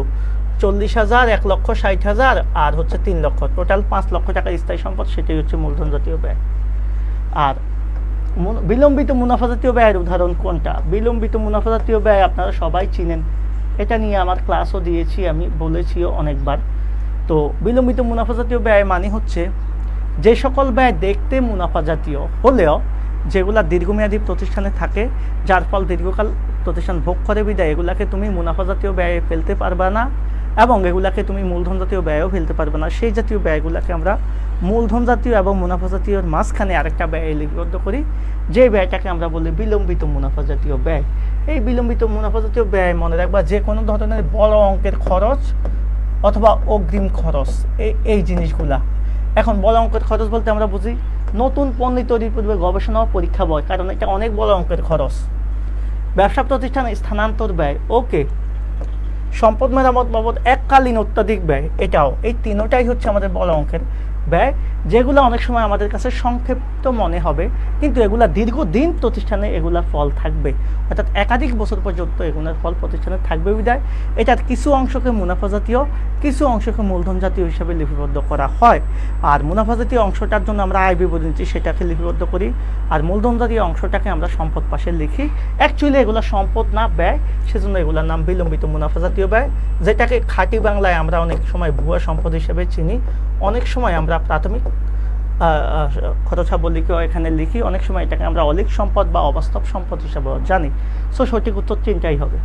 40,000, 1,60,000 আর হচ্ছে 3 লক্ষ, টোটাল 5 লক্ষ টাকা স্থায়ী সম্পদ, সেটাই হচ্ছে মূলধন জাতীয় ব্যয়। আর বিলম্বিত মুনাফা জাতীয় ব্যয়ের উদাহরণ কোনটা? বিলম্বিত মুনাফা জাতীয় ব্যয় আপনারা সবাই চিনেন, এটা নিয়ে আমার ক্লাসও দিয়েছি, আমি বলেছিও অনেকবার। তো বিলম্বিত মুনাফা জাতীয় ব্যয় মানে হচ্ছে যে সকল ব্যয় দেখতে মুনাফা জাতীয় হলেও যেগুলা দীর্ঘমেয়াদী প্রতিষ্ঠানে থাকে, যার ফল দীর্ঘকাল প্রতিষ্ঠান ভোগ করে বিদায়, এগুলাকে তুমি মুনাফা জাতীয় ব্যয়ে ফেলতে পারবে না, এবং এগুলাকে তুমি মূলধন জাতীয় ব্যয়েও ফেলতে পারবে না। সেই জাতীয় ব্যয়গুলাকে আমরা মূলধন জাতীয় এবং মুনাফা জাতীয়র মাঝখানে আরেকটা ব্যয় লিপিবদ্ধ করি, যে ব্যয়টাকে আমরা বলি বিলম্বিত মুনাফা জাতীয় ব্যয়। এই বিলম্বিত মুনাফা জাতীয় ব্যয় মনে রাখবা, যে কোনো ধরনের বড় অঙ্কের খরচ অথবা অগ্রিম খরচ, এই জিনিসগুলা। এখন বড় অঙ্কের খরচ বলতে আমরা বুঝি নতুন পণ্য তৈরির পূর্বে গবেষণা ও পরীক্ষা ব্যয়, কারণ এটা অনেক বড় অঙ্কের খরচ। ব্যবসা প্রতিষ্ঠানে স্থানান্তর ব্যয়, ওকে। সম্পদ মেরামত বাবদ এককালীন অত্যাধিক ব্যয়, এটাও। এই তিনটাই হচ্ছে আমাদের বড় অঙ্কের ব্যয়, যেগুলো অনেক সময় আমাদের কাছে সংক্ষিপ্ত মনে হবে, কিন্তু এগুলা দীর্ঘদিন প্রতিষ্ঠানে এগুলার ফল থাকবে, অর্থাৎ একাধিক বছর পর্যন্ত এগুলোর ফল প্রতিষ্ঠানে থাকবে বিদায় এটার কিছু অংশকে মুনাফা জাতীয়, কিছু অংশকে মূলধন জাতীয় হিসাবে লিপিবদ্ধ করা হয়। আর মুনাফা জাতীয় অংশটার জন্য আমরা আয় বিবরণী সেটাকে লিপিবদ্ধ করি, আর মূলধন জাতীয় অংশটাকে আমরা সম্পদ পাশে লিখি। অ্যাকচুয়ালি এগুলো সম্পদ না, ব্যয়, সেজন্য এগুলোর নাম বিলম্বিত মুনাফা জাতীয় ব্যয়, যেটাকে খাঁটি বাংলায় আমরা অনেক সময় ভুয়া সম্পদ হিসেবে চিনি। অনেক সময় আমরা প্রাথমিক খরচাবলীকেও এখানে লিখি, অনেক সময় এটাকে আমরা অলিক সম্পদ বা অবাস্তব সম্পদ হিসাবেও জানি। সো সঠিক উত্তর তিনটাই হবে।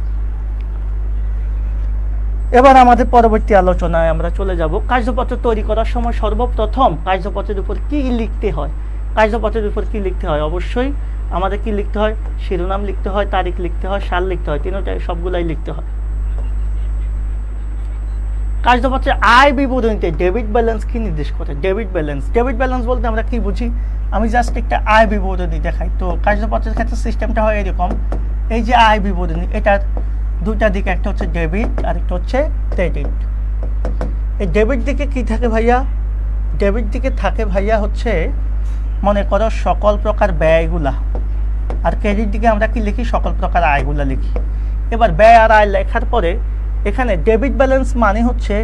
এবার আমাদের পরবর্তী আলোচনায় আমরা চলে যাব। কার্যপত্র তৈরি করার সময় সর্বপ্রথম কার্যপত্রের উপর কি লিখতে হয়? কার্যপত্রের উপর কি লিখতে হয়? অবশ্যই আমাদের কি লিখতে হয়? শিরোনাম লিখতে হয়, তারিখ লিখতে হয়, সাল লিখতে হয়, তিনটাই সবগুলাই লিখতে হয়। কার্যপত্রের আয় বিবরণীতে ডেবিট ব্যালেন্স কি নির্দেশ করে? ডেবিট ব্যালেন্স বলতে আমরা কি বুঝি? আমি জাস্ট একটা আয় বিবরণী দেখাই। তো কার্যপত্রের ক্ষেত্রে সিস্টেমটা হয় এরকম, এই যে আয় বিবরণী, এটার দুটা দিক, একটা হচ্ছে ডেবিট আর একটা হচ্ছে ক্রেডিট। এই ডেবিট দিকে কি থাকে ভাইয়া? ডেবিট দিকে থাকে ভাইয়া হচ্ছে মনে করো সকল প্রকার ব্যয়গুলা, আর ক্রেডিট দিকে আমরা কি লিখি? সকল প্রকার আয়গুলা লিখি। এবার ব্যয় আর আয় লেখার পরে এখানে ডেবিট ব্যালেন্স মানে হচ্ছে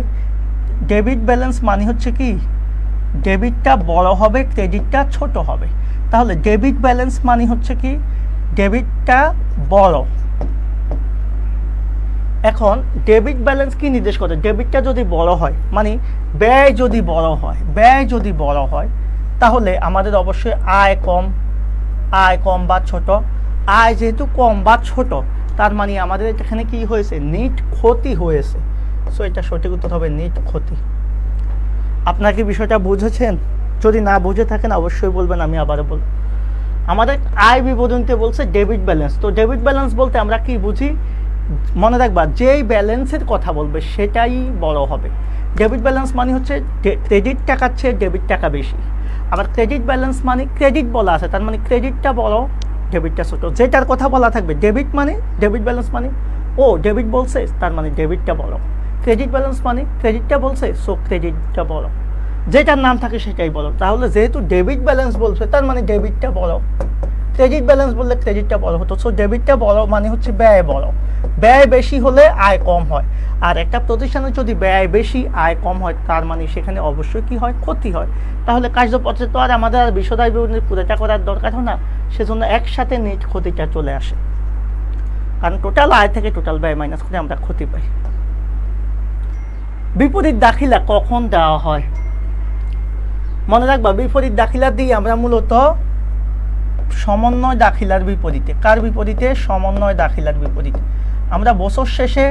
কি? ডেবিটটা বড় হবে, ক্রেডিটটা ছোট হবে। তাহলে ডেবিট ব্যালেন্স মানে হচ্ছে কি? ডেবিটটা বড়। এখন ডেবিট ব্যালেন্স কি নির্দেশ করে? ডেবিটটা যদি বড় হয়, মানে ব্যয় যদি বড় হয়, তাহলে আমাদের অবশ্যই আয় কম বা ছোট। আয় যেহেতু কম বা ছোট, তার মানে আমাদের এখানে কি হয়েছে? নিট ক্ষতি হয়েছে। সো এটা সঠিক উত্তর হবে নিট ক্ষতি। আপনারা কি বিষয়টা বুঝেছেন? যদি না বুঝে থাকেন অবশ্যই বলবেন, আমি আবারও বলব। আমাদের আয় বিবরণীতে বলছে ডেবিট ব্যালেন্স। তো ডেবিট ব্যালেন্স বলতে আমরা কি বুঝি? মনে রাখবা, যেই ব্যালেন্সের কথা বলবে সেটাই বড় হবে। ডেবিট ব্যালেন্স মানে হচ্ছে ক্রেডিট টাকার চেয়ে ডেবিট টাকা বেশি। আবার ক্রেডিট ব্যালেন্স মানে ক্রেডিট বলা আছে, তার মানে ক্রেডিটটা বড়, ডেবিটটা ছোট। যেটার কথা বলা থাকবে ডেবিট ব্যালেন্স মানে ও ডেবিট বলছে, তার মানে ডেবিটটা বড়। ক্রেডিট ব্যালেন্স মানে ক্রেডিটটা বলছে, সো ক্রেডিটটা বড়। যেটার নাম থাকে সেটাই বড়। তাহলে যেহেতু ডেবিট ব্যালেন্স বলছে, তার মানে ডেবিটটা বড়। ক্রেডিট ব্যালেন্স বললে ক্রেডিটটা বড় হতো। সো ডেবিটটা বড় মানে হচ্ছে ব্যয় বড়। ব্যয় বেশি হলে আয় কম হয়। আর একটা প্রতিষ্ঠানের যদি ব্যয় বেশি আয় কম হয়, তার মানে সেখানে অবশ্যই কি হয়? ক্ষতি হয়। তাহলে কার্যপত্রে তো আর আমাদের আর বিশদায় বিবরণী পুরোটা করার দরকার হয় না, সেজন্য একসাথে নেট ক্ষতিটা চলে আসে। কারণ টোটাল আয় থেকে টোটাল ব্যয় মাইনাস করে আমরা ক্ষতি পাই। বিপরীত দাখিলা কখন দেওয়া হয়? মনে রাখবা, বিপরীত দাখিলা দিয়ে আমরা মূলত সমন্বয় দাখিলার বিপরীতে। কার বিপরীতে? সমন্বয় দাখিলার বিপরীতে। আমরা বছর শেষে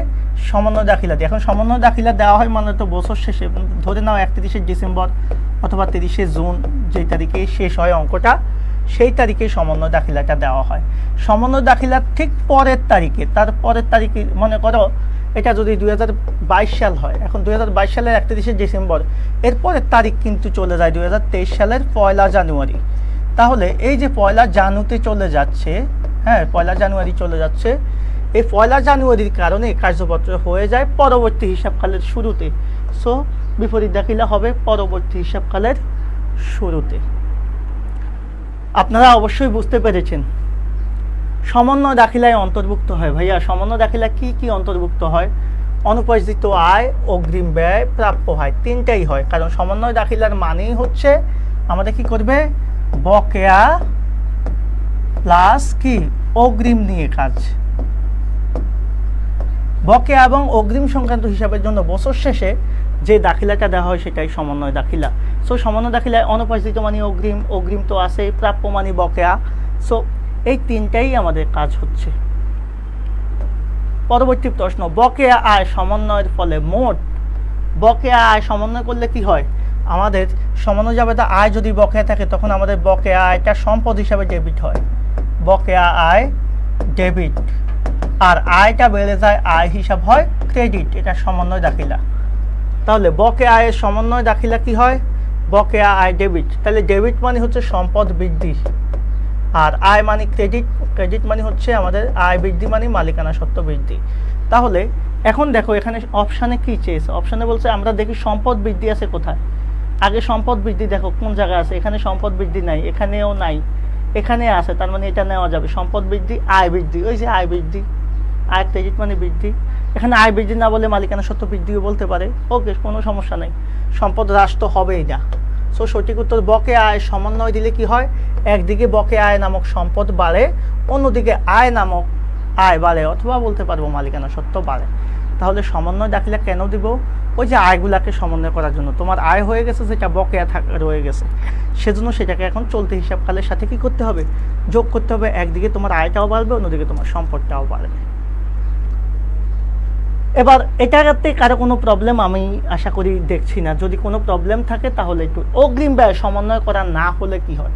সমন্বয় দাখিলা দিই। এখন সমন্বয় দাখিলা দেওয়া হয় মানে তো বছর শেষে, ধরে নাও 31শে ডিসেম্বর অথবা 30শে জুন, যেই তারিখে শেষ হয় অঙ্কটা, সেই তারিখে সমন্বয় দাখিলাটা দেওয়া হয়। সমন্বয় দাখিলার ঠিক পরের তারিখে, তার পরের তারিখে মনে করো এটা যদি 2022 সাল হয়, এখন 2022 সালের 31শে ডিসেম্বর, এরপরের তারিখ কিন্তু চলে যায় 2023 সালের 1 জানুয়ারি। তাহলে এই যে 1 জানুতে চলে যাচ্ছে, হ্যাঁ 1 জানুয়ারি চলে যাচ্ছে, এই 1 জানুয়ারির কারণে কার্যপত্র হয়ে যায় পরবর্তী হিসাবকালের শুরুতে। সো বিপরীত দাখিলা হবে পরবর্তী হিসাবকালের শুরুতে। আপনারা অবশ্যই বুঝতে পেরেছেন। সমন্বয় দাখিলায় অন্তর্ভুক্ত হয় ভাইয়া, সমন্বয় দাখিলা কি কি অন্তর্ভুক্ত হয়? অনুপার্জিত আয়, অগ্রিম ব্যয়, প্রাপ্য হয়, তিনটাই হয়। কারণ সমন্বয় দাখিলার মানেই হচ্ছে আমাদের কি করবে, বকেয়া প্লাস কি অগ্রিম নিয়ে কাজ। বকেয়া এবং অগ্রিম সংক্রান্ত হিসাবের জন্য বছর শেষে যে দাখিলাটা দেওয়া হয় সেটাই সমন্বয় দাখিলা। সো সমন্বয় দাখিলায় অনুপার্জিত মানে অগ্রিম, অগ্রিম তো আছে, প্রাপ্য মানে বকেয়া। সো এই তিনটাই আমাদের কাজ হচ্ছে। পরবর্তী প্রশ্ন, বকেয়া আয় সমন্বয়ের ফলে মোট বকেয়া আয় সমন্বয় করলে কি হয়? আমাদের সমন্বয় জাবেদা আয় যদি বকেয়া থাকে তখন আমাদের বকেয়া আয়টা সম্পদ হিসাবে ডেবিট হয়, বকেয়া আয় ডেবিট, আর আয়টা বেড়ে যায় আয় হিসাব হয় ক্রেডিট। এটা সমন্বয় দাখিলা। তাহলে বকেয়া আয়ের সমন্বয় দাখিলা কি হয়? বকেয়া আয় ডেবিট। তাহলে ডেবিট মানে হচ্ছে সম্পদ বৃদ্ধি, আর আয় মানে ক্রেডিট, ক্রেডিট মানে হচ্ছে আমাদের আয় বৃদ্ধি মানে মালিকানা সত্ত্ব বৃদ্ধি। তাহলে এখন দেখো এখানে অপশানে কি চেয়েছে, অপশানে বলছে আমরা দেখি সম্পদ বৃদ্ধি আছে কোথায়। আগে সম্পদ বৃদ্ধি দেখো কোন জায়গায় আছে, এখানে সম্পদ বৃদ্ধি নাই, এখানেও নাই, এখানে আছে, তার মানে এটা নেওয়া যাবে। সম্পদ বৃদ্ধি, আয় বৃদ্ধি, ওই যে আয় বৃদ্ধি, আয় ক্রেডিট মানে বৃদ্ধি। এখানে আয় বৃদ্ধি না বলে মালিকানা সত্ত্ব বৃদ্ধিও বলতে পারে, ওকে কোনো সমস্যা নেই, সম্পদ হ্রাস তো হবেই না। সো সঠিক উত্তর বকেয়া আয় সমন্বয় দিলে কি হয়, একদিকে বকেয়া আয় নামক সম্পদ বাড়ে, অন্যদিকে আয় নামক আয় বাড়ে, অথবা বলতে পারবো মালিকানা সত্ত্ব বাড়ে। তাহলে সমন্বয় দাখিলা কেন দিব? ওই যে আয়গুলাকে সমন্বয় করার জন্য। তোমার আয় হয়ে গেছে, যেটা বকেয়া রয়ে গেছে, সেজন্য সেটাকে এখন চলতি হিসাবকালের সাথে কি করতে হবে, যোগ করতে হবে। একদিকে তোমার আয়টাও বাড়বে, অন্যদিকে তোমার সম্পদটাও বাড়বে। এবার এটাতে কারো কোনো প্রবলেম আমি আশা করি দেখছি না। যদি কোনো প্রবলেম থাকে তাহলে একটু, অগ্রিম ব্যয় সমন্বয় করা না হলে কি হয়?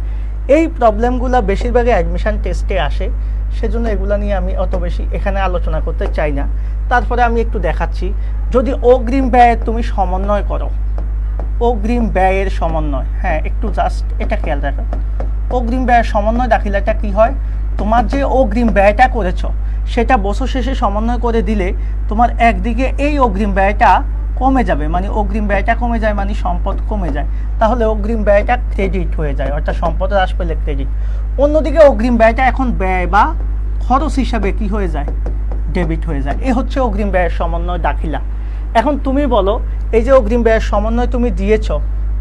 এই প্রবলেমগুলো বেশিরভাগই অ্যাডমিশন টেস্টে আসে, সেজন্য এগুলো নিয়ে আমি অত বেশি এখানে আলোচনা করতে চাই না। তারপরে আমি একটু দেখাচ্ছি, যদি অগ্রিম ব্যয়ের তুমি সমন্বয় করো, অগ্রিম ব্যয়ের সমন্বয়, হ্যাঁ একটু জাস্ট এটা খেয়াল রাখো, অগ্রিম ব্যয়ের সমন্বয় দাখিলাটা কি হয়, তোমার যে অগ্রিম ব্যয়টা করেছো সেটা বছর শেষে সমন্বয় করে দিলে তোমার একদিকে এই অগ্রিম ব্যয়টা কমে যাবে, মানে অগ্রিম ব্যয়টা কমে যায় মানে সম্পদ কমে যায়, তাহলে অগ্রিম ব্যয়টা ক্রেডিট হয়ে যায়, অর্থাৎ সম্পদ হ্রাস পেলে ক্রেডিট। অন্যদিকে অগ্রিম ব্যয়টা এখন ব্যয় বা খরচ হিসাবে কি হয়ে যায়, ডেবিট হয়ে যায়। এ হচ্ছে অগ্রিম ব্যয়ের সমন্বয় দাখিলা। এখন তুমি বলো, এই যে অগ্রিম ব্যয়ের সমন্বয় তুমি দিয়েছ,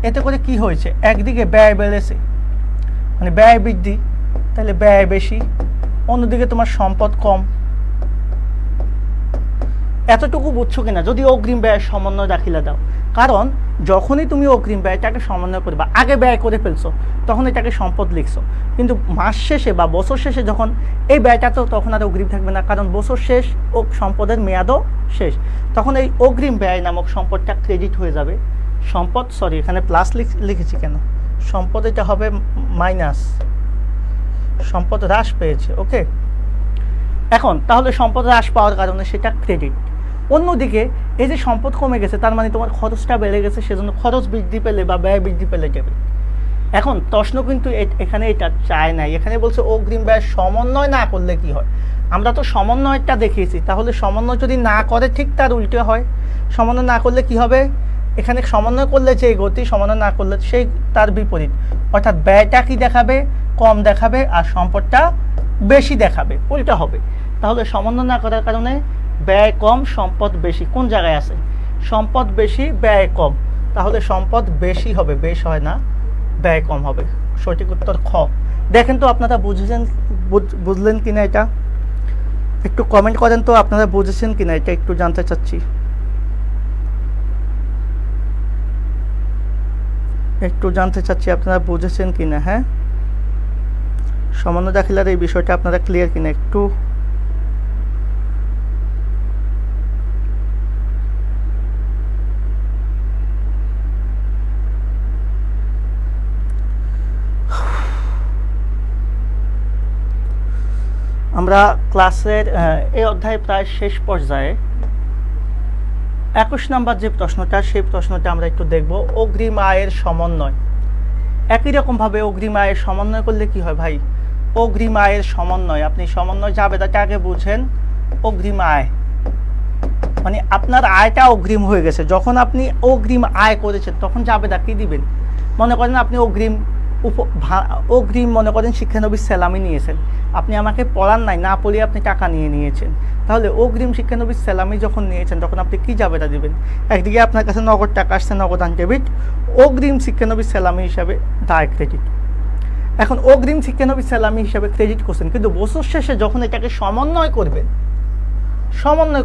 এতে করে কি হয়েছে, একদিকে ব্যয় বেড়েছে মানে ব্যয় বৃদ্ধি, তাহলে ব্যয় বেশি, অন্যদিকে তোমার সম্পদ কম। এতটুকু বুঝছো কিনা? যদি অগ্রিম ব্যয়ের সমন্বয় দাখিলা দাও, কারণ যখনই তুমি অগ্রিম ব্যয়টাকে সমন্বয় করবা, আগে ব্যয় করে ফেলছো তখন এটাকে সম্পদ লিখছো, কিন্তু মাস শেষে বা বছর শেষে যখন এই ব্যয়টা, তো তখন আর অগ্রিম থাকবে না, কারণ বছর শেষ ও সম্পদের মেয়াদও শেষ, তখন এই অগ্রিম ব্যয় নামক সম্পদটা ক্রেডিট হয়ে যাবে। সম্পদ, সরি এখানে প্লাস লিখেছি কেন, সম্পদ এটা হবে মাইনাস, সম্পদ হ্রাস পেয়েছে। ওকে, এখন তাহলে সম্পদ হ্রাস পাওয়ার কারণে সেটা ক্রেডিট। অন্যদিকে এই যে সম্পদ কমে গেছে, তার মানে তোমার খরচটা বেড়ে গেছে, সেজন্য খরচ বৃদ্ধি পেলে বা ব্যয় বৃদ্ধি পেলে যাবে। এখন প্রশ্ন কিন্তু এখানে এটা চায় নাই, এখানে বলছে অগ্রিম ব্যয় সমন্বয় না করলে কি হয়। আমরা তো সমন্বয়টা দেখিয়েছি, তাহলে সমন্বয় যদি না করে ঠিক তার উল্টো হয়। সমন্বয় না করলে কি হবে, এখানে সমন্বয় করলে যে গতি, সমন্বয় না করলে সেই তার বিপরীত, অর্থাৎ ব্যয়টা কি দেখাবে, কম দেখাবে, আর সম্পদটা বেশি দেখাবে, উল্টা হবে। তাহলে সমন্বয় না করার কারণে ব্যয় কম সম্পদ বেশি, কোন জায়গায় আছে, সম্পদ বেশি ব্যয় কম, তাহলে সম্পদ বেশি হবে, বেশ হয় না, ব্যয় কম হবে। সঠিক উত্তর খ। দেখেন তো আপনারা বুঝলেন কিনা, এটা একটু কমেন্ট করেন তো, আপনারা বুঝেছেন কিনা, এটা একটু জানতে চাচ্ছি, একটু জানতে চাচ্ছি আপনারা বুঝেছেন কিনা। হ্যাঁ, সমন্বয় দাখিলার এই বিষয়টা আপনারা ক্লিয়ার কিনা একটু। আমরা ক্লাসের এই অধ্যায় প্রায় শেষ পর্যায়ে 21 নম্বর যে প্রশ্নটা, সেই প্রশ্নটা আমরা একটু দেখব। অগ্রিম আয়ের সমন্বয়। একই রকমভাবে অগ্রিম আয়ের সমন্বয় করলে কি হয় ভাই? অগ্রিম আয়ের সমন্বয়, আপনি সমন্বয় জাবেদাটা আগে বুঝেন। অগ্রিম আয় মানে আপনার আয়টা অগ্রিম হয়ে গেছে। যখন আপনি অগ্রিম আয় করেছেন তখন জাবেদা কি দিবেন? মনে করেন আপনি অগ্রিম মনে করেন শিক্ষানবিশ স্যালামি নিয়েছেন, আপনি আমাকে পড়ান নাই, না পড়িয়ে আপনি টাকা নিয়েছেন, তাহলে অগ্রিম শিক্ষানবিশ স্যালামি যখন নিয়েছেন তখন আপনি কি জাবেদা দিবেন? একদিকে আপনার কাছে নগদ টাকা আসছে, নগদান ডেবিট, অগ্রিম শিক্ষানবিশ স্যালামি হিসাবে দায় ক্রেডিট। এখন অগ্রিম শিক্ষানবিশ স্যালামি হিসাবে ক্রেডিট করছেন, কিন্তু বছর শেষে যখন এটাকে সমন্বয়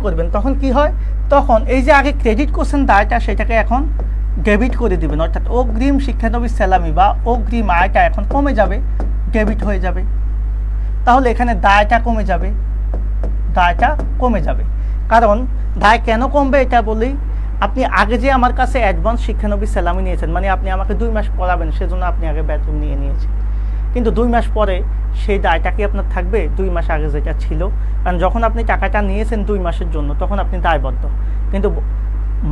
করবেন তখন কি হয়? তখন এই যে আগে ক্রেডিট করছেন দায়টা, সেটাকে এখন ডেবিট করে দিবেন। অর্থাৎ অগ্রিম শিক্ষানবিশ স্যালামি বা অগ্রিম আয়টা এখন কমে যাবে, ডেবিট হয়ে যাবে। তাহলে এখানে দায়টা কমে যাবে। কারণ দায় কেন কমবে এটা বলি। আপনি আগে যে আমার কাছে অ্যাডভান্স শিক্ষানবিশ স্যালামি নিয়েছেন, মানে আপনি আমাকে 2 মাস পড়াবেন, সেজন্য আপনি আগে বেতন নিয়েছেন, কিন্তু 2 মাস পরে সেই দায়টা কি আপনার থাকবে? 2 মাস আগে যেটা ছিল, কারণ যখন আপনি টাকাটা নিয়েছেন 2 মাসের জন্য তখন আপনি দায়বদ্ধ, কিন্তু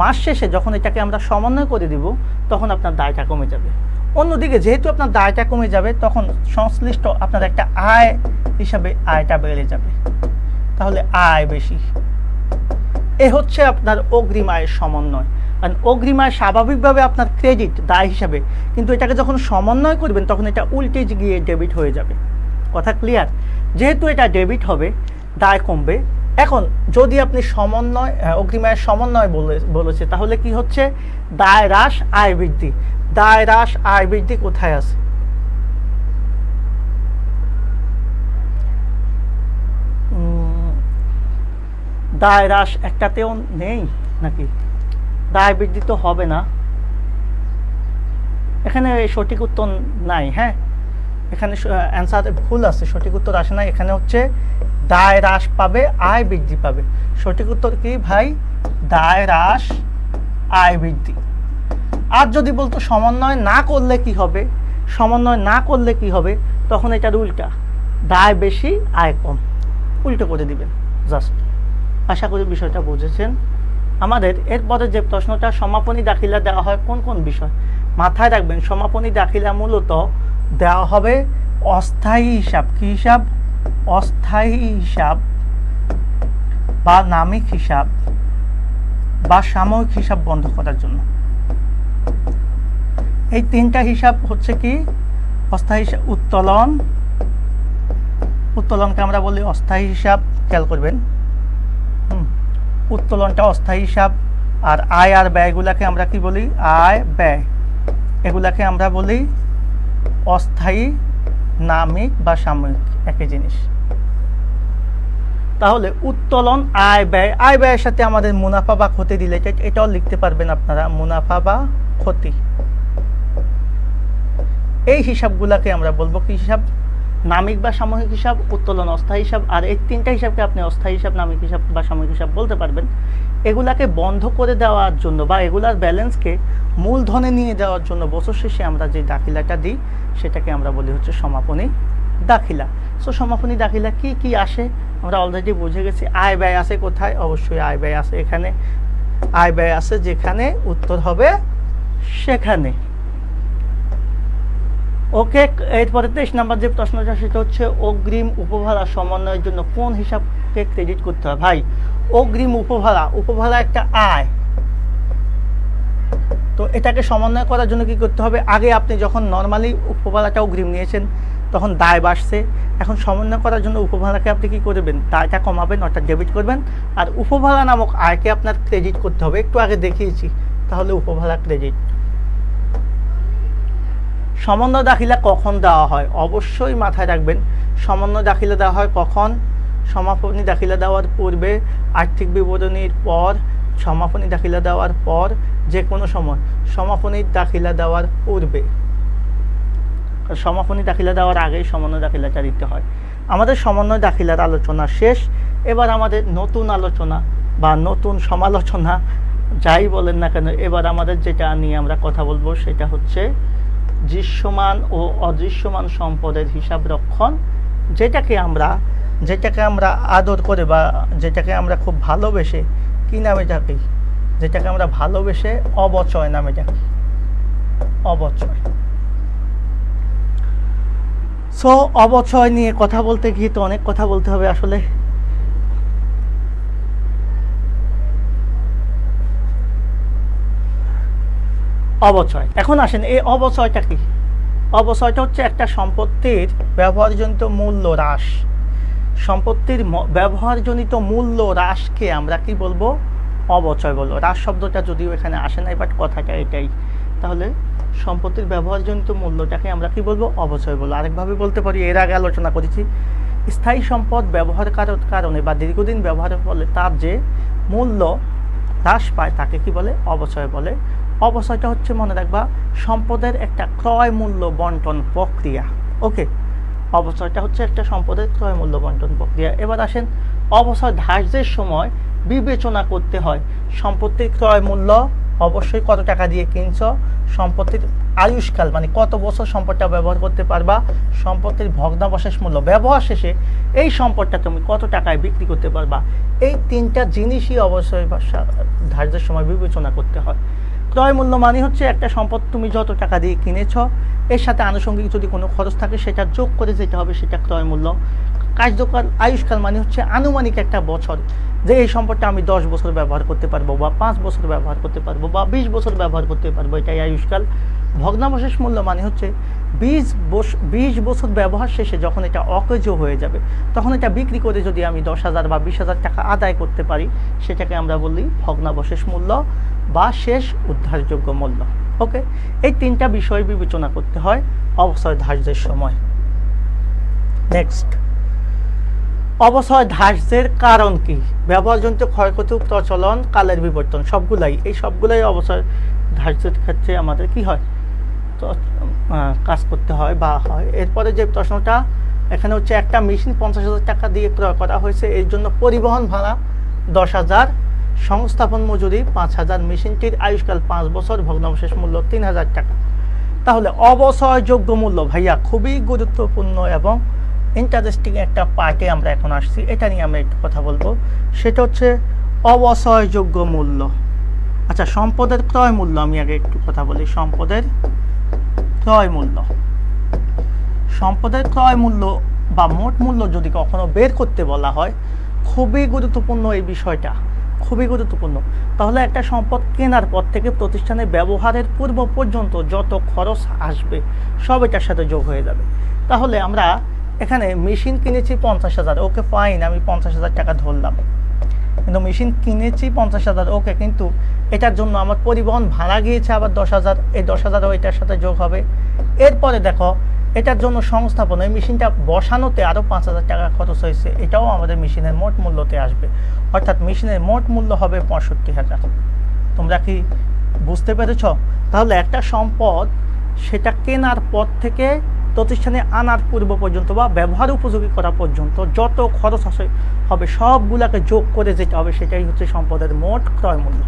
মাস শেষে যখন এটাকে আমরা সমন্বয় করে দিব তখন আপনার দায়টা কমে যাবে। অন্যদিকে যেহেতু আপনার দায়টা কমে যাবে, তখন সংশ্লিষ্ট আপনার একটা আয় হিসাবে আয়টা বেড়ে যাবে, তাহলে আয় বেশি। এ হচ্ছে আপনার অগ্রিম আয়ের সমন্বয়। কারণ অগ্রিম আয় স্বাভাবিকভাবে আপনার ক্রেডিট দায় হিসাবে, কিন্তু এটাকে যখন সমন্বয় করবেন তখন এটা উল্টে গিয়ে ডেবিট হয়ে যাবে। কথা ক্লিয়ার? যেহেতু এটা ডেবিট হবে, দায় কমবে। এখন যদি আপনি অগ্রিম আয়ের সমন্বয় বলেছে, তাহলে কি হচ্ছে? দায় হ্রাস আয় বৃদ্ধি। দায় হ্রাস আয় বৃদ্ধি কোথায় আছে? দায় হ্রাস একটাতেও নেই নাকি? দায় বৃদ্ধি তো হবে না, এখানে সঠিক উত্তর নাই। হ্যাঁ, এখানে অ্যান্সার ভুল আছে, সঠিক উত্তর আসে না। এখানে হচ্ছে দায় হ্রাস পাবে, আয় বৃদ্ধি পাবে। সঠিক উত্তর কি ভাই? দায় হ্রাস আয় বৃদ্ধি। আর যদি বলতো সমন্বয় না করলে কি হবে, তখন এটার উল্টা, দায় বেশি আয় কম, উল্টো করে দিবেন। জাস্ট আশা করি বিষয়টা বুঝেছেন। আমাদের এরপরে যে প্রশ্নটা, সমাপনী দাখিলা দেওয়া হয় কোন কোন বিষয়? মাথায় রাখবেন, সমাপনী দাখিলা মূলত দেওয়া হবে অস্থায়ী হিসাব। কি হিসাব? অস্থায়ী হিসাব বা নামিক হিসাব বা সাময়িক হিসাব বন্ধ করার জন্য। এই 3টা হিসাব হচ্ছে কি? অস্থায়ী হিসাব, উত্তোলনকে আমরা বলি অস্থায়ী হিসাব, খেয়াল করবেন। উত্তোলনটা অস্থায়ী হিসাব। আর আয় আর ব্যয়গুলাকে আমরা কি বলি? আয় ব্যয়, এগুলাকে আমরা বলি অস্থায়ী, নামিক বা সাময়িক, একই জিনিস। তাহলে উত্তোলন, আয় ব্যয়ের সাথে আমাদের মুনাফা বা ক্ষতি রিলেটেড, এটাও লিখতে পারবেন আপনারা, মুনাফা বা ক্ষতি। এই হিসাবগুলাকে আমরা বলবো কি হিসাব? নামিক বা সাময়িক হিসাব, উত্তোলন অস্থায়ী হিসাব। আর এই 3টা হিসাবকে আপনি অস্থায়ী হিসাব, নামিক হিসাব বা সাময়িক হিসাব বলতে পারবেন। এগুলাকে বন্ধ করে দেওয়ার জন্য বা এগুলার ব্যালেন্সকে মূলধনে নিয়ে দেওয়ার জন্য বছর শেষে আমরা যে দাখিলাটা দিই, সেটাকে আমরা বলি হচ্ছে সমাপনী দাখিলা। সো সমাপনী দাখিলা কি কি আসে আমরা অলরেডি বুঝে গেছি। আয় ব্যয় আছে কোথায়? অবশ্যই আয় ব্যয় আছে এখানে। আয় ব্যয় আছে যেখানে, উত্তর হবে সেখানে। ওকে, এরপরে 23 নম্বর যে প্রশ্নটা, সেটা হচ্ছে অগ্রিম উপভাড়া সমন্বয়ের জন্য কোন হিসাবকে ক্রেডিট করতে হয়? ভাই, অগ্রিম উপভাড়া একটা আয়, তো এটাকে সমন্বয় করার জন্য কি করতে হবে? আগে আপনি যখন নর্মালি উপভাড়াটা অগ্রিম নিয়েছেন তখন দায় বাড়ছে, এখন সমন্বয় করার জন্য উপভাড়াকে আপনি কি করবেন? দায়টা কমাবেন, অর্থাৎ ডেবিট করবেন। আর উপভাড়া নামক আয়কে আপনার ক্রেডিট করতে হবে, একটু আগে দেখিয়েছি। তাহলে উপভাড়া ক্রেডিট। সমন্বয় দাখিলা কখন দেওয়া হয়? অবশ্যই মাথায় রাখবেন, সমন্বয় দাখিলা দেওয়া হয় কখন? সমাপনী দাখিলা দেওয়ার পূর্বে, আর্থিক বিবরণীর পর, সমাপনী দাখিলা দেওয়ার পর, যে কোনো সময়। সমাপনী দাখিলা দেওয়ার পূর্বে, সমাপনী দাখিলা দেওয়ার আগেই সমন্বয় দাখিলাটা দিতে হয়। আমাদের সমন্বয় দাখিলার আলোচনা শেষ। এবার আমাদের নতুন আলোচনা বা নতুন সমালোচনা, যাই বলেন না কেন, এবার আমাদের যেটা নিয়ে আমরা কথা বলবো সেটা হচ্ছে দৃশ্যমান ও অদৃশ্যমান সম্পদের হিসাব রক্ষণ, যেটাকে আমরা যেটাকে আমরা আদর করে বা যেটাকে আমরা খুব ভালোবেসে কি নামে ডাকি, যেটাকে আমরা ভালোবেসে অবচয় নামে ডাকি, অবচয়। সো অবচয় নিয়ে কথা বলতে গিয়ে তো অনেক কথা বলতে হবে আসলে। অবচয়, এখন আসেন এই অবচয়টা কি? অবচয়টা হচ্ছে একটা সম্পত্তির ব্যবহারজনিত মূল্য হ্রাস। সম্পত্তির ব্যবহারজনিত মূল্য হ্রাসকে আমরা কি বলবো? অবচয় বলবো। হ্রাস শব্দটা যদিও এখানে আসে নাই, বাট কথাটা এটাই। তাহলে সম্পত্তির ব্যবহারজনিত মূল্যটাকে আমরা কি বলবো? অবচয় বলবো। আরেকভাবে বলতে পারি, এর আগে আলোচনা করেছি, স্থায়ী সম্পদ ব্যবহার কারণে বা দীর্ঘদিন ব্যবহারের ফলে তার যে মূল্য হ্রাস পায় তাকে কি বলে? অবচয় বলে। অবচয়টা হচ্ছে, মনে রাখবা, সম্পদের একটা ক্রয় মূল্য বন্টন প্রক্রিয়া। ওকে, অবচয়টা হচ্ছে একটা সম্পদের ক্রয় মূল্য বন্টন প্রক্রিয়া। এবার আসেন, অবচয় ধার্যের সময় বিবেচনা করতে হয় সম্পত্তির ক্রয় মূল্য অবশ্যই কত টাকা দিয়ে কিনছ, সম্পত্তির আয়ুষ্কাল মানে কত বছর সম্পদটা ব্যবহার করতে পারবা, সম্পত্তির ভগ্নাবশেষ মূল্য ব্যবহার শেষে এই সম্পদটা তুমি কত টাকায় বিক্রি করতে পারবা। এই তিনটা জিনিসই অবশ্যই ধার্যের সময় বিবেচনা করতে হয়। ক্রয় মূল্য মানে হচ্ছে একটা সম্পদ তুমি যত টাকা দিয়ে কিনেছ এর সাথে আনুষঙ্গিক যদি কোনো খরচ থাকে সেটা যোগ করে যেতে হবে, সেটা ক্রয় মূল্য। কার্যকাল আয়ুষ্কাল মানে হচ্ছে আনুমানিক একটা বছর, যে এই সম্পদটা আমি 10 বছর ব্যবহার করতে পারবো বা 5 বছর ব্যবহার করতে পারবো বা 20 বছর ব্যবহার করতে পারবো, এটাই আয়ুষ্কাল। ভগ্নাবশেষ মূল্য মানে হচ্ছে 20 বছর ব্যবহার শেষে যখন এটা অকেজ হয়ে যাবে তখন এটা বিক্রি করে যদি আমি 10,000 বা 20,000 টাকা আদায় করতে পারি সেটাকে আমরা বলি ভগ্নাবশেষ মূল্য বা শেষ উদ্ধারযোগ্য মূল্য। ওকে, এই তিনটা বিষয় বিবেচনা করতে হয় অবচয় ধার্যের সময়। নেক্সট, অবচয় ধার্যের কারণ কি? ব্যবহারজনিত ক্ষয়ক্ষতি, প্রচলন, কালের বিবর্তন, এই সবগুলাই অবচয় ধার্যের ক্ষেত্রে আমাদের কি হয়? তো কাজ করতে হয় বা হয়। এরপরে যে প্রশ্নটা এখানে হচ্ছে, একটা মেশিন 50,000 টাকা দিয়ে ক্রয় করা হয়েছে, এর জন্য পরিবহন ভাড়া 10,000, সংস্থাপন মজুরি 5,000, মেশিনটির আয়ুষ্কাল 5 বছর, ভগ্নাবশেষ মূল্য 3,000 টাকা। তাহলে অবচয়যোগ্য মূল্য ভাইয়া খুবই গুরুত্বপূর্ণ এবং ইন্টারেস্টিং একটা পার্টে আমরা এখন আসছি, এটা নিয়ে আমরা একটু কথা বলবো। সেটা হচ্ছে অবচয়যোগ্য মূল্য। আচ্ছা, সম্পদের ক্রয় মূল্য আমি আগে একটু কথা বলি। সম্পদের ক্রয় মূল্য, সম্পদের ক্রয় মূল্য বা মোট মূল্য যদি কখনো বের করতে বলা হয়, খুবই গুরুত্বপূর্ণ এই বিষয়টা, খুবই গুরুত্বপূর্ণ। তাহলে একটা সম্পদ কেনার পর থেকে প্রতিষ্ঠানে ব্যবহারের পূর্ব পর্যন্ত যত খরচ আসবে সব এটার সাথে যোগ হয়ে যাবে। তাহলে আমরা এখানে মেশিন কিনেছি 50,000, ওকে ফাইন, আমি 50,000 টাকা ধরলাম, কিন্তু মেশিন কিনেছি 50,000, ওকে, কিন্তু এটার জন্য আমার পরিবহন ভাড়া গিয়েছে আবার 10,000, এই 10,000ও এটার সাথে যোগ হবে। এরপরে দেখো, এটার জন্য সংস্থাপন, এই মেশিনটা বসানোতে আরও 5,000 টাকা খরচ হয়েছে, এটাও আমাদের মেশিনের মোট মূল্যতে আসবে। অর্থাৎ মেশিনের মোট মূল্য হবে 65,000। তোমরা কি বুঝতে পেরেছ? তাহলে একটা সম্পদ সেটা কেনার পর থেকে প্রতিষ্ঠানে আনার পূর্ব পর্যন্ত বা ব্যবহার উপযোগী করা পর্যন্ত যত খরচ হবে সবগুলাকে যোগ করে যেতে হবে, সেটাই হচ্ছে সম্পদের মোট ক্রয় মূল্য।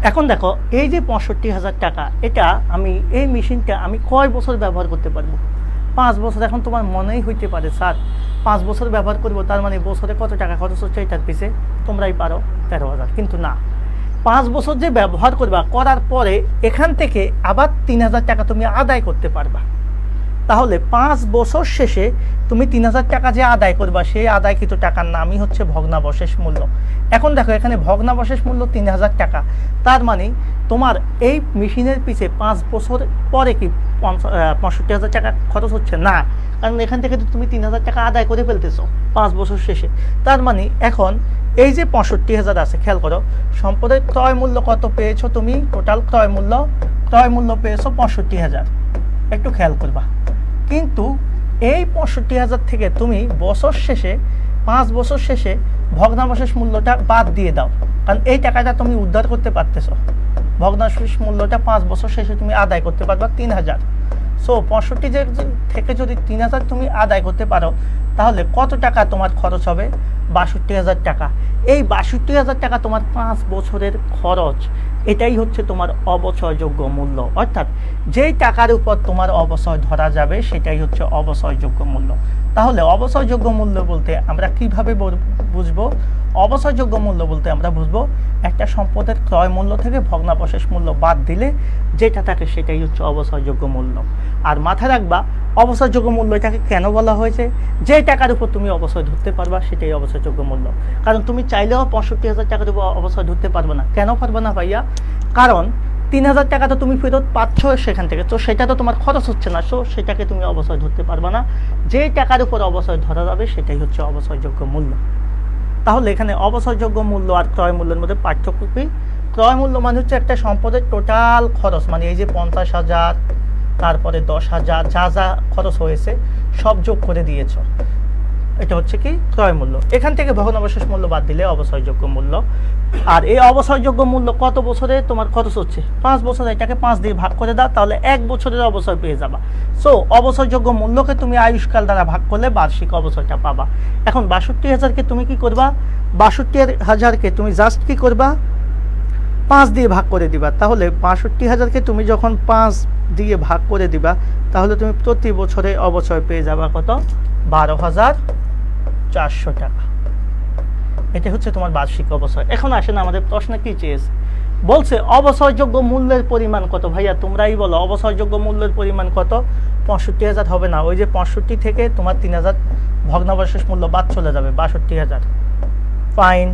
এখন দেখো, এই যে 65,000 টাকা, এটা আমি এই মেশিনটা আমি কয় বছর ব্যবহার করতে পারবো? 5 বছর। এখন তোমার মনেই হইতে পারে, স্যার 5 বছর ব্যবহার করবো, তার মানে বছরে কত টাকা খরচ হচ্ছে এটার পিছে? তোমরাই পারো, 13,000। কিন্তু না, 5 বছর যে ব্যবহার করবা, করার পরে এখান থেকে আবার 3,000 টাকা তুমি আদায় করতে পারবা। তাহলে 5 বছর শেষে তুমি 3,000 টাকা যে আদায় করবা, সেই আদায়কৃত টাকার নামই হচ্ছে ভগ্নাবশেষ মূল্য। এখন দেখো, এখানে ভগ্নাবশেষ মূল্য 3,000 টাকা, তার মানে তোমার এই মেশিনের পিছে 5 বছর পরে কি 65,000 টাকা খরচ হচ্ছে না, কারণ এখান থেকে তুমি 3,000 টাকা আদায় করে ফেলতেছো 5 বছর শেষে। তার মানে এখন এই যে 65,000 আছে, খেয়াল করো, সম্পদের ক্রয় মূল্য কত পেয়েছো তুমি? টোটাল ক্রয় মূল্য পেয়েছো 65,000। একটু খেয়াল করবা, কিন্তু এই 65,000 থেকে তুমি বছর শেষে 5 বছর শেষে ভগ্নাবশেষ মূল্যটা বাদ দিয়ে দাও, কারণ এই টাকাটা তুমি উদ্ধার করতে পারতেছো। ভগ্নাবশেষ মূল্যটা 5 বছর শেষে তুমি আদায় করতে পারবা 3,000। সো 65 থেকে যদি 3,000 তুমি আদায় করতে পারো, তাহলে কত টাকা তোমার খরচ হবে? ৬২,০০০ টাকা। এই ৬২,০০০ টাকা তোমার 5 বছরের খরচ, এটাই হচ্ছে তোমার অবচয়যোগ্য মূল্য। অর্থাৎ যেই টাকার উপর তোমার অবচয় ধরা যাবে সেটাই হচ্ছে অবচয়যোগ্য মূল্য। তাহলে অবচয়যোগ্য মূল্য বলতে আমরা কিভাবে বুঝবো? অবচয়যোগ্য মূল্য বলতে আমরা বুঝবো একটা সম্পদের ক্রয় মূল্য থেকে ভগ্নাবশেষ মূল্য বাদ দিলে যেটা থাকে সেটাই হচ্ছে অবচয়যোগ্য মূল্য। আর মাথায় রাখবা অবচয়যোগ্য মূল্য এটাকে কেন বলা হয়েছে? যে টাকার উপর তুমি অবচয় ধরতে পারবা সেটাই অবচয়যোগ্য মূল্য। কারণ তুমি চাইলেও ৬৫,০০০ টাকার উপর অবচয় ধরতে পারবে না। কেন পারবে না ভাইয়া? কারণ ৩,০০০ টাকা তো তুমি ফেরত পাচ্ছ সেখান থেকে, তো সেটা তো তোমার খরচ হচ্ছে না, সো সেটাকে তুমি অবচয় ধরতে পারবে না। যে টাকার উপর অবচয় ধরা যাবে সেটাই হচ্ছে অবচয়যোগ্য মূল্য। তাহলে এখানে অবচয়যোগ্য মূল্য আর ক্রয় মূল্যের মধ্যে পার্থক্য কি? ক্রয় মূল্য মানে হচ্ছে একটা সম্পদের টোটাল খরচ, মানে এই যে ৫০,০০০, তারপরে ১০,০০০, যা যা খরচ হয়েছে সব যোগ করে দিয়েছ, এটা হচ্ছে কি ক্রয় মূল্য। এখান থেকে ভগ্নাবশেষ মূল্য বাদ দিলে অবচয়যোগ্য মূল্য। আর এই অবচয়যোগ্য মূল্য কত বছরে তোমার খরচ হচ্ছে? ৫ বছরে, এটাকে ৫ দিয়ে ভাগ করে দাও, তাহলে ১ বছরের অবচয় পেয়ে যাবা। সো অবচয়যোগ্য মূল্যকে তুমি আয়ুষ্কাল দ্বারা ভাগ করলে বার্ষিক অবচয়টা পাবা। এখন ৬২,০০০কে তুমি কি করবা? ৬২,০০০কে তুমি জাস্ট কি করবা? ৫ দিয়ে ভাগ করে দিবা। তাহলে ৬২,০০০কে তুমি যখন ৫ দিয়ে ভাগ করে দিবা, তাহলে তুমি প্রতি বছরে অবচয় পেয়ে যাবা কত? ১২,৪০০ টাকা। এটা হচ্ছে তোমার বার্ষিক অবচয়। এখন আসেন আমাদের প্রশ্নে কি চেয়েছে? বলছে অবচয়যোগ্য মূল্যের পরিমাণ কত? ভাইয়া তোমরাই বলো অবচয়যোগ্য মূল্যের পরিমাণ কত? ৬৫,০০০ হবে না, ওই যে ৬৫ থেকে তোমার ৩,০০০ ভগ্নাবশেষ মূল্য বাদ চলে যাবে, ৬২,০০০। ফাইন।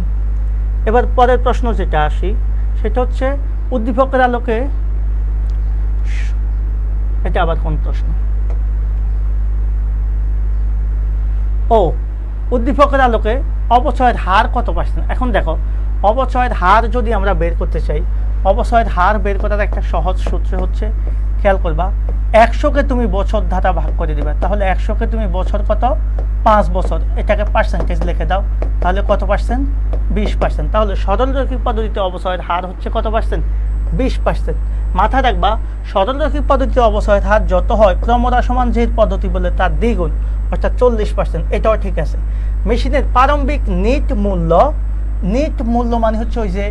এবার পরের প্রশ্ন যেটা আসি সেটা হচ্ছে উদ্দীপকের আলোকে, এটা আবার কোন প্রশ্ন? ও, উদ্দীপকের আলোকে অবচয়ের হার কত পার্সেন্ট? এখন দেখো, অবচয়ের হার যদি আমরা বের করতে চাই, অবচয়ের হার বের করার একটা সহজ সূত্র হচ্ছে, খেয়াল করবা, ১০০কে তুমি বছর ধারা ভাগ করে দিবা, তাহলে ১০০কে তুমি বছর কত? ৫ বছর, এটাকে পার্সেন্টেজ লিখে দাও, তাহলে কত পার্সেন্ট? ২০%। তাহলে সরলরৈখিক পদ্ধতিতে অবচয়ের হার হচ্ছে কত পার্সেন্ট? ২০%। মাথায় রাখবা, সরলরৈখিক পদ্ধতিতে অবচয়ের হার যত হয় ক্রমহ্রাসমান যে পদ্ধতি বলে তার দ্বিগুণ, অর্থাৎ ৪০%। এটাও ঠিক আছে। মেশিনের প্রারম্ভিক নিট মূল্য মানে হচ্ছে ওই যে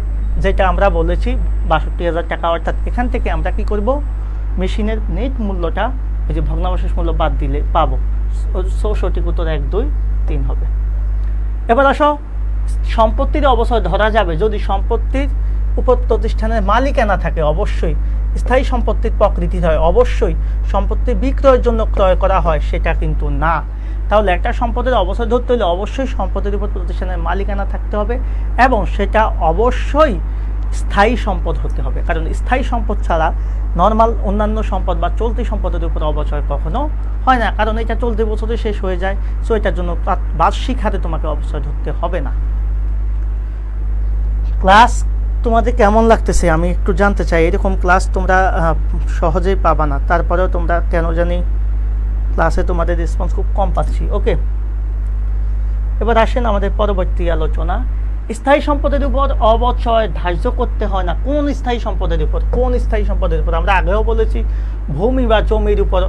যেটা আমরা বলেছি ৬২,০০০ টাকা। অর্থাৎ এখান থেকে আমরা কি করব? মেশিনের নেট মূল্যটা এই যে ভগ্নাবশেষ মূল্য বাদ দিলে পাবো। সঠিক উত্তর ১, ২, ৩ হবে। এবার আসো, সম্পত্তির অবচয় ধরা যাবে যদি সম্পত্তির উপর প্রতিষ্ঠানের মালিকানা থাকে, অবশ্যই স্থায়ী সম্পত্তির প্রকৃতি হয়, অবশ্যই সম্পত্তি বিক্রয়ের জন্য ক্রয় করা হয়, সেটা কিন্তু না। তাহলে একটা সম্পদের অবচয় ধরতে হলে অবশ্যই সম্পত্তির উপর প্রতিষ্ঠানের মালিকানা থাকতে হবে এবং সেটা অবশ্যই স্থায়ী সম্পদ হতে হবে। কারণ স্থায়ী সম্পদ ছাড়া নর্মাল অন্যান্য সম্পদ বা চলতি সম্পদের উপর অবচয় কখনো হয় না, কারণ এটা চলতি বছরে শেষ হয়ে যায়। সো এটার জন্য বার্ষিক হারে তোমাকে অবচয় ধরতে হবে না। ক্লাস তোমাদের কেমন লাগতেছে আমি একটু জানতে চাই। এরকম ক্লাস তোমরা সহজেই পাবা না, তারপরেও তোমরা কেন জানি ক্লাসে তোমাদের রেসপন্স খুব কম পাচ্ছি। ওকে, এবার আসেন আমাদের পরবর্তী আলোচনা। স্থায়ী সম্পদের উপর অবচয় ধার্য করতে হয় না। কোন স্থায়ী সম্পদের উপর? কোন স্থায়ী সম্পদের উপর? আমরা আগেও বলেছি ভূমি বা জমির উপর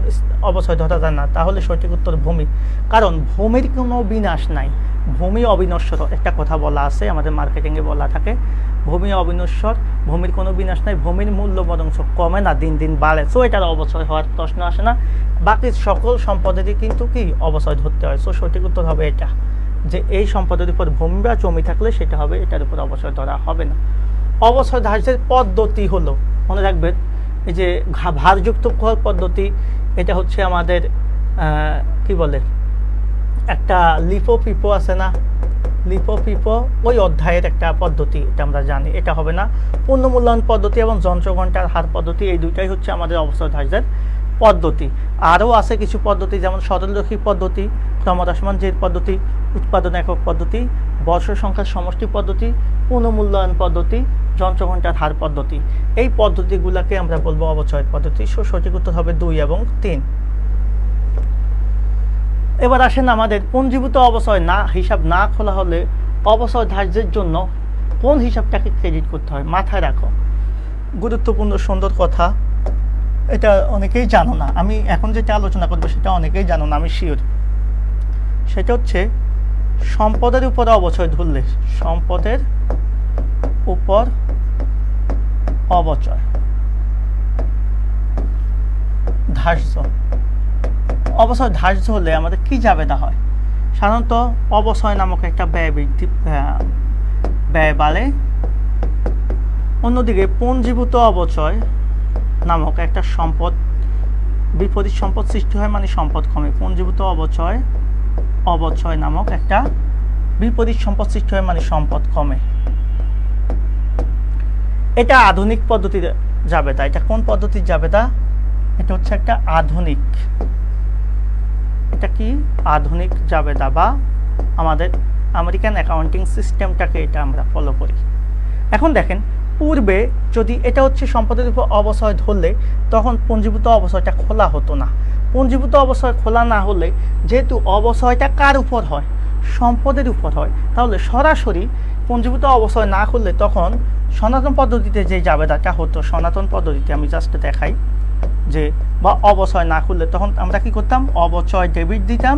অবচয় ধরা যায় না। তাহলে সঠিক উত্তর ভূমি, কারণ ভূমির কোনো বিনাশ নাই, ভূমি অবিনশ্বর। একটা কথা বলা আছে, আমাদের মার্কেটিংয়ে বলা থাকে, ভূমি অবিনশ্বর, ভূমির কোনো বিনাশ নাই, ভূমির মূল্য বরং কমে না, দিন দিন বাড়ে। সো এটার অবচয় হওয়ার প্রশ্ন আসে না। বাকি সকল সম্পদেরই কিন্তু কি অবচয় ধরতে হয়। সো সঠিক উত্তর হবে এটা, যে এই সম্পদের উপর ভূমি বা জমি থাকলে সেটা হবে, এটার উপর অবচয় ধরা হবে না। অবচয় ধার্যের পদ্ধতি হলো, মনে রাখবেন, এই যে ভারযুক্ত কর পদ্ধতি, এটা হচ্ছে আমাদের কি বলে, একটা লিপো পিপো আছে না, লিপো পিপো ওই অধ্যায়ের একটা পদ্ধতি, এটা আমরা জানি, এটা হবে না। পূর্ণ মূল্যায়ন পদ্ধতি এবং যন্ত্রঘণ্টার হার পদ্ধতি, এই দুইটাই হচ্ছে আমাদের অবচয় ধার্যের পদ্ধতি। আরও আছে কিছু পদ্ধতি, যেমন সরলরৈখিক পদ্ধতি, ক্রমহ্রাসমান জের পদ্ধতি, উৎপাদন একক পদ্ধতি, বর্ষ সংখ্যার সমষ্টি পদ্ধতি, পুনঃমূল্যায়ন পদ্ধতি, যন্ত্রঘণ্টার হার পদ্ধতি। এই পদ্ধতিগুলোকে আমরা বলবো অবচয় পদ্ধতি। সঠিক উত্তর হবে ২ এবং ৩। এবার আসেন আমাদের পুঞ্জীভূত অবচয় না হিসাব না খোলা হলে অবচয় ধার্যের জন্য কোন হিসাবটাকে ক্রেডিট করতে হয়? মাথায় রাখো, গুরুত্বপূর্ণ সুন্দর কথা, এটা অনেকেই জানো না। আমি এখন যেটা আলোচনা করবো সেটা অনেকেই জানো না, আমি শিওর। সেটা হচ্ছে সম্পদের উপর অবচয় ধরলে, সম্পদের উপর অবচয় ধার্য, অবচয় ধার্য হলে আমাদের কি জাবেদা হয়? সাধারণত অবচয় নামক একটা ব্যয় বাড়ে, অন্যদিকে পুঞ্জীভূত অবচয় নামক একটা সম্পদ, বিপরীত সম্পদ সৃষ্টি হয় মানে সম্পদ কমে। পুঞ্জীভূত অবচয় নামক একটা বিপরীত সম্পদ সৃষ্টি হয় মানে সম্পদ কমে। এটা আধুনিক পদ্ধতির জাবেদা। এটা কোন পদ্ধতির জাবেদা? এটা হচ্ছে একটা আধুনিক, এটা কি আধুনিক জাবেদা বা আমাদের আমেরিকান অ্যাকাউন্টিং সিস্টেমটাকে এটা আমরা ফলো করি। এখন দেখেন, পূর্বে যদি এটা হচ্ছে সম্পদের উপর অবচয় ধরলে তখন পুঞ্জীভূত অবচয়টা খোলা হতো না। পুঞ্জীভূত অবচয় খোলা না হলে যেহেতু অবচয়টা কার উপর হয়? সম্পদের উপর হয়, তাহলে সরাসরি পুঞ্জীভূত অবচয় না করলে তখন সনাতন পদ্ধতিতে যে জাবেদাটা হতো, সনাতন পদ্ধতিতে আমি জাস্ট দেখাই যে বা অবচয় না করলে তখন আমরা কি করতাম? অবচয় ডেবিট দিতাম,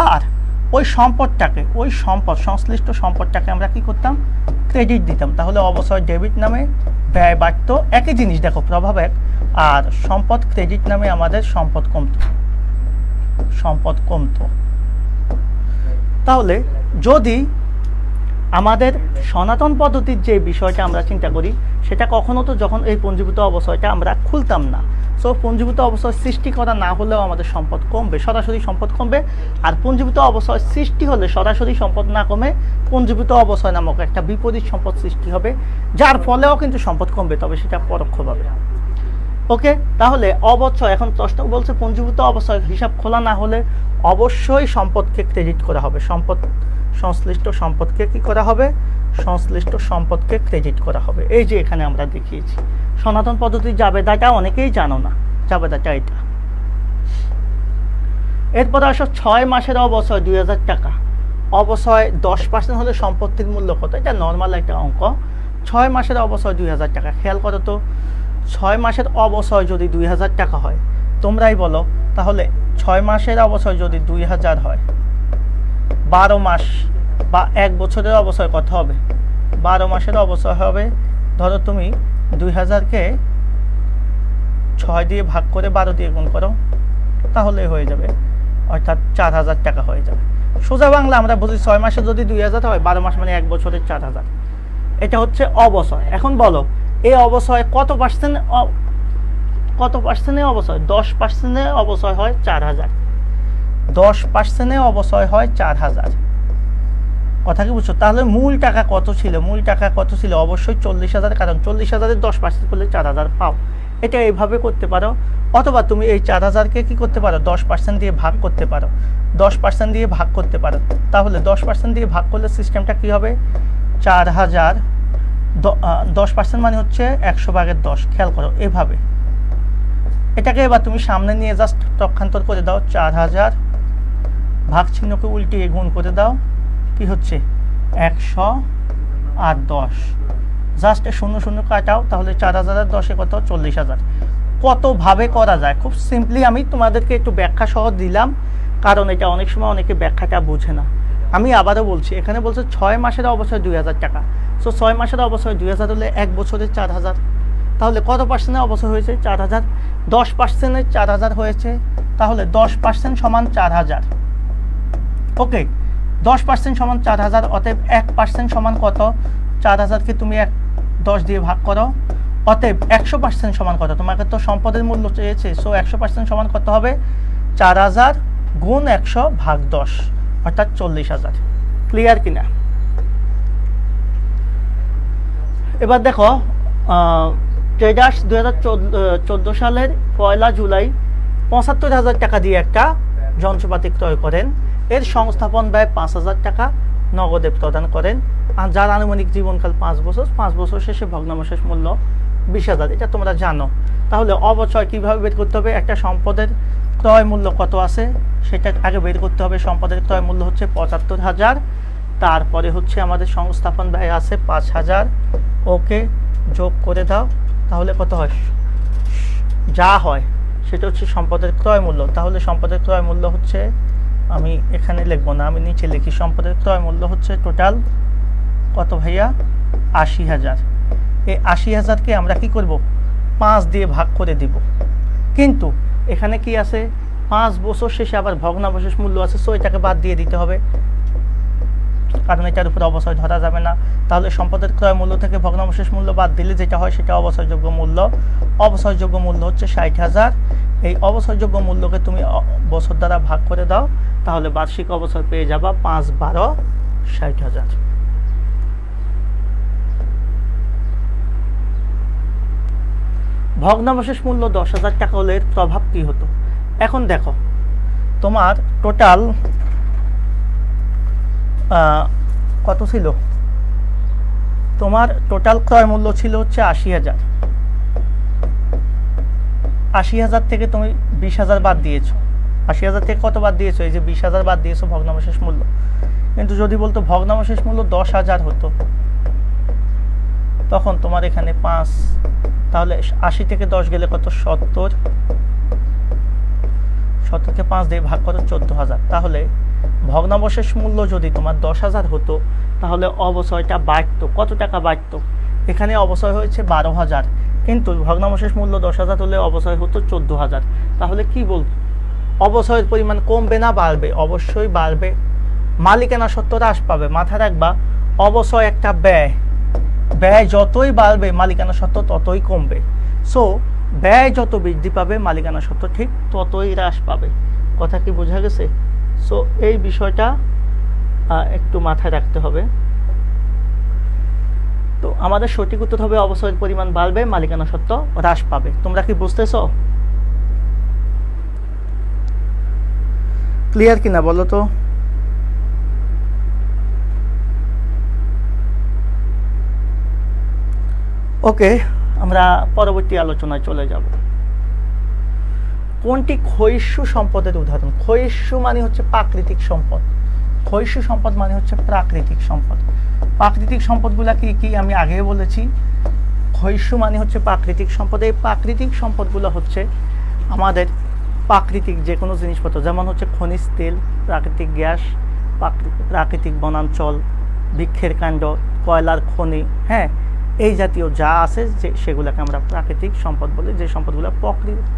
আর ওই সম্পদটাকে, ওই সম্পদ সংশ্লিষ্ট সম্পদটাকে আমরা কি করতাম? ক্রেডিট দিতাম। তাহলে অবচয় ডেবিট নামে ব্যয় বাড়তো, একই জিনিস দেখো, প্রভাব এক। আর সম্পদ ক্রেডিট নামে আমাদের সম্পদ কমতো। তাহলে যদি আমাদের সনাতন পদ্ধতির যে বিষয়টা আমরা চিন্তা করি, সেটা কখনো তো যখন এই পুঞ্জীভূত অবচয়টা আমরা খুলতাম না, সো পুঞ্জীভূত অবচয় সৃষ্টি করা না হলেও আমাদের সম্পদ কমবে, সরাসরি সম্পদ কমবে। আর পুঞ্জীভূত অবচয় সৃষ্টি হলে সরাসরি সম্পদ না কমে পুঞ্জীভূত অবচয় নামক একটা বিপরীত সম্পদ সৃষ্টি হবে, যার ফলেও কিন্তু সম্পদ কমবে, তবে সেটা পরোক্ষভাবে। ওকে, তাহলে অবচয়, এখন প্রশ্ন বলছে পুঞ্জীভূত অবচয় হিসাব খোলা না হলে অবশ্যই সম্পদকে ক্রেডিট করা হবে। সংশ্লিষ্ট সম্পদকে কি করা হবে? সংশ্লিষ্ট সম্পদকে ক্রেডিট করা হবে। এই যে এখানে আমরা দেখিয়েছি সনাতন পদ্ধতির জাবেদাটা অনেকেই জানো না, জাবেদাটা এটা। এরপর আসো 6 মাসের অবচয় 2000 টাকা। অবচয় 10% হলে সম্পত্তির মূল্য কত? এটা নর্মাল একটা অঙ্ক। 6 মাসের অবচয় 2000 টাকা। খেয়াল করো তো, 6 মাসের অবচয় যদি 2000 টাকা হয়, তোমরাই বলো, তাহলে 6 মাসের অবচয় যদি 2000 হয়, 12 মাস বা 1 বছরের অবচয় কত হবে? 12 মাসের অবচয় হবে, ধরো তুমি 2000কে 6 দিয়ে ভাগ করে 12 দিয়ে গুণ করো, তাহলে হয়ে যাবে, অর্থাৎ 4000 টাকা হয়ে যাবে। সোজা বাংলা আমরা বুঝি 6 মাসে যদি 2000 হয়, 12 মাস মানে 1 বছরের 4000। এটা হচ্ছে অবচয়। এখন বলো, এই অবচয় কত পার্সেন্টে অবচয়? 10% অবচয় হয় 4000। 10% অবচয় হয় 4000। কথা কি বুঝছো? তাহলে মূল টাকা কত ছিল? মূল টাকা কত ছিল? অবশ্যই 40,000, কারণ 40,000-এর 10% করলে 4000 পাও। এটা এইভাবে করতে পারো, অথবা তুমি এই 4000কে কি করতে পারো? 10% দিয়ে ভাগ করতে পারো, 10% দিয়ে ভাগ করতে পারো। তাহলে 10% দিয়ে ভাগ করলে সিস্টেমটা কি হবে? 4000, 10% মানে হচ্ছে 100/10। খেয়াল করো এভাবে, এটাকে এবার তুমি সামনে নিয়ে জাস্ট পক্ষান্তর করে দাও। 4000 ভাগ চিহ্নকে উল্টিয়ে গুণ করে দাও, কি হচ্ছে? 100 আর 10, জাস্ট 0 কাটাও, তাহলে 4000 আর 10 কত? 40,000। কতভাবে করা যায়? খুব সিম্পলি আমি তোমাদেরকে একটু ব্যাখ্যা সহ দিলাম, কারণ এটা অনেক সময় অনেকে ব্যাখ্যাটা বোঝে না। আমি আবারও বলছি, এখানে বলছে 6 মাসের অবচয় 2000 টাকা। সো 6 মাসের অবচয় 2000 হলে 1 বছরের 4000। তাহলে কত পার্সেন্টের অবচয় হয়েছে? 4000। 10%-এর 4000 হয়েছে, তাহলে 10% সমান 4000। ওকে, 10% সমান 4000, অতএব 1% সমান কত? 4000কে তুমি 10 দিয়ে ভাগ করো, অতএব 100% সমান কত? তোমাকে তো সম্পদের মূল্য চেয়েছে, সো 100% সমান কত হবে? 4000 গুণ 100 ভাগ 10, অর্থাৎ 40,000। ক্লিয়ার কিনা? এবার দেখো, ট্রেডার্স 2014 সালের 1 জুলাই 75,000 টাকা দিয়ে একটা যন্ত্রপাতি ক্রয় করেন। এর সংস্থাপন ব্যয় 5,000 টাকা নগদে প্রদান করেন, আর যার আনুমানিক জীবনকাল 5 বছর। 5 বছর শেষে ভগ্নাবশেষ মূল্য 20,000। এটা তোমরা জানো। তাহলে অবচয় কিভাবে বের করতে হবে? একটা সম্পদের ক্রয় মূল্য কত আছে সেটা আগে বের করতে হবে। সম্পদের ক্রয় মূল্য হচ্ছে 75,000, তারপরে হচ্ছে আমাদের সংস্থাপন ব্যয় আছে 5,000। ওকে, যোগ করে দাও, তাহলে কত হয়? যা হয় সেটা হচ্ছে সম্পদের ক্রয় মূল্য। তাহলে সম্পদের ক্রয় মূল্য হচ্ছে আমি এখানে লিখবো না, আমি নিচে লিখি। সম্পদের ক্রয় মূল্য হচ্ছে টোটাল কত ভাইয়া? ৮০,০০০। এই ৮০,০০০কে আমরা কি করব? ৫ দিয়ে ভাগ করে দিব। কিন্তু এখানে কি আছে? 5 বছর শেষে আবার ভগ্নাবশেষ মূল্য আছে, সো এটাকে বাদ দিয়ে দিতে হবে, কারণ এটার উপরে অবশ্যই ধরা যাবে না। তাহলে সম্পদের ক্রয় মূল্য থেকে ভগ্নাবশেষ মূল্য বাদ দিলে যেটা হয় সেটা অবশ্যযোগ্য মূল্য। অবশ্যযোগ্য মূল্য হচ্ছে ৬০,০০০। এই অবশ্যযোগ্য মূল্যকে তুমি বছর দ্বারা ভাগ করে দাও, তাহলে বার্ষিক অবসর পেয়ে যাবা ৫, ১২, ৬০,০০০। ভগ্নাবশেষ মূল্য ১০,০০০ টাকা হলে এর প্রভাব কী হতো? এখন দেখো, তোমার টোটাল কত ছিল? তোমার টোটাল ক্রয় মূল্য ছিল হচ্ছে ৮০,০০০। ৮০,০০০ থেকে তুমি ২০,০০০ বাদ দিয়েছো। ৮০,০০০ থেকে কত বাদ দিয়েছো? এই যে ২০,০০০ বাদ দিয়েছো ভগ্নাবশেষ মূল্য। কিন্তু যদি বলতো ভগ্নাবশেষ মূল্য ১০,০০০ হতো, তখন তোমার এখানে ৫, তাহলে ৮০ থেকে ১০ গেলে কত? ৭০। ৭০কে ৫ দিয়ে ভাগ করো, ১৪,০০০। তাহলে ভগ্নাবশেষ মূল্য যদি তোমার ১০,০০০ হতো, তাহলে অবশ্যয়টা বাড়তো। কত টাকা বাড়তো? এখানে অবশ্যয় হয়েছে ১২,০০০, কিন্তু ভগ্নাবশেষ মূল্য ১০,০০০ হলে অবশ্যয় হতো ১৪,০০০। তাহলে কি বল, অবশ্যয়ের পরিমাণ কমবে না বাড়বে? অবশ্যই বাড়বে। মালিকানা সত্ত্ব হ্রাস পাবে। মাথায় রাখবা, অবশ্যই একটা ব্যয়, ব্যয় যতই বাড়বে মালিকানা সত্ত্ব ততই কমবে। সো ব্যয় যত বৃদ্ধি পাবে মালিকানা সত্ত্ব ঠিক ততই হ্রাস পাবে। কথা কি বোঝা গেছে? সো এই বিষয়টা একটু মাথায় রাখতে হবে। তো আমাদের সঠিক উত্তর হবে অবশ্যয়ের পরিমাণ বাড়বে, মালিকানা সত্ত্ব হ্রাস পাবে। তোমরা কি বুঝতেছো? ক্লিয়ার কিনা বলো তো? ওকে, আমরা পরবর্তী আলোচনায় চলে যাব। কোনটি ক্ষয়িষ্ণু সম্পদের উদাহরণ? ক্ষয়িষ্ণু মানে হচ্ছে প্রাকৃতিক সম্পদ। ক্ষয়িষ্ণু সম্পদ মানে হচ্ছে প্রাকৃতিক সম্পদ। প্রাকৃতিক সম্পদগুলা কি কি আমি আগেই বলেছি। ক্ষয়িষ্ণু মানে হচ্ছে প্রাকৃতিক সম্পদ। এই প্রাকৃতিক সম্পদগুলো হচ্ছে আমাদের প্রাকৃতিক যে কোনো জিনিসপত্র, যেমন হচ্ছে খনিজ তেল, প্রাকৃতিক গ্যাস, প্রাকৃতিক বনাঞ্চল, বৃক্ষের কাণ্ড, কয়লার খনি, হ্যাঁ, এই জাতীয় যা আছে যে সেগুলোকে আমরা প্রাকৃতিক সম্পদ বলি। যে সম্পদগুলো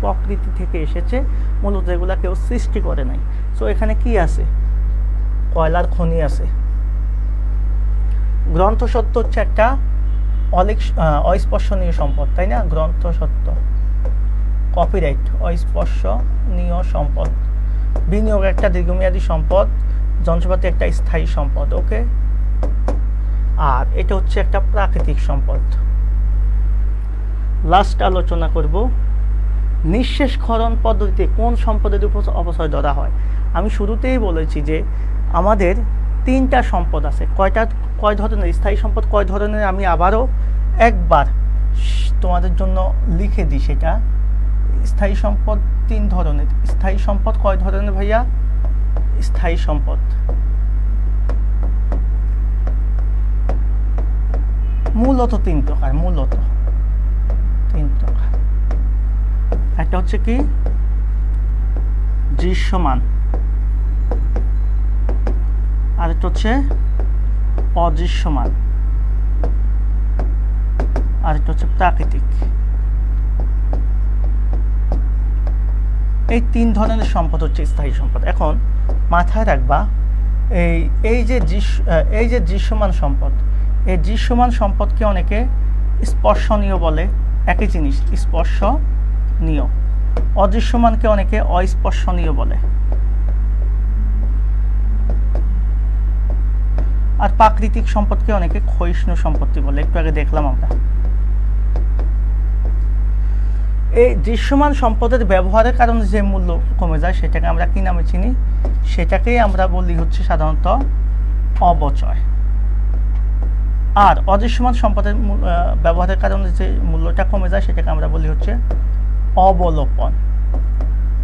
প্রকৃতি থেকে এসেছে, মূলত এগুলো কেউ সৃষ্টি করে নাই। সো এখানে কি আছে? কয়লার খনি আছে। গ্রন্থসত্ত্ব হচ্ছে একটা অস্পর্শনীয় সম্পদ, তাই না? গ্রন্থসত্ত্ব, কপিরাইট অস্পর্শনীয় সম্পদ। বিনিয়োগ একটা দীর্ঘমেয়াদী সম্পদ। যন্ত্রপাতি একটা স্থায়ী সম্পদ। ওকে, আর এটা হচ্ছে একটা প্রাকৃতিক সম্পদ। লাস্ট আলোচনা করব, নিঃশেষ ক্ষরণ পদ্ধতিতে কোন সম্পদের উপর অবশ্যই ধরা হয়? আমি শুরুতেই বলেছি যে আমাদের 3টা সম্পদ আছে। কয় ধরনের স্থায়ী সম্পদ কয় ধরনের আমি আবারও একবার তোমাদের জন্য লিখে দিই। সেটা স্থায়ী সম্পদ 3 ধরনের। স্থায়ী সম্পদ কয় ধরনের ভাইয়া? স্থায়ী সম্পদ মূলত 3 প্রকার। মূলত 3 প্রকার। একটা হচ্ছে কি দৃশ্যমান, আরেকটা হচ্ছে অদৃশ্যমান, আরেকটা হচ্ছে প্রাকৃতিক। এই 3 ধরনের সম্পদ হচ্ছে স্থায়ী সম্পদ। এখন মাথায় রাখবা, এই যে দৃশ্যমান সম্পদ, এই দৃশ্যমান সম্পদকে অনেকে স্পর্শনীয় বলে। একই জিনিস, স্পর্শনীয়। অদৃশ্যমানকে অনেকে অস্পর্শনীয় বলে। আর প্রাকৃতিক সম্পদকে অনেকে ক্ষয়িষ্ণু সম্পত্তি বলে। একটু আগে দেখলাম আমরা। এই দৃশ্যমান সম্পদের ব্যবহারের কারণে যে মূল্য কমে যায় সেটাকে আমরা কি নামে চিনি? সেটাকেই আমরা বলি হচ্ছে সাধারণত অবচয়। আর অদৃশ্যমান সম্পদের ব্যবহারের কারণে যে মূল্যটা কমে যায় সেটাকে আমরা বলি হচ্ছে অবলোপন।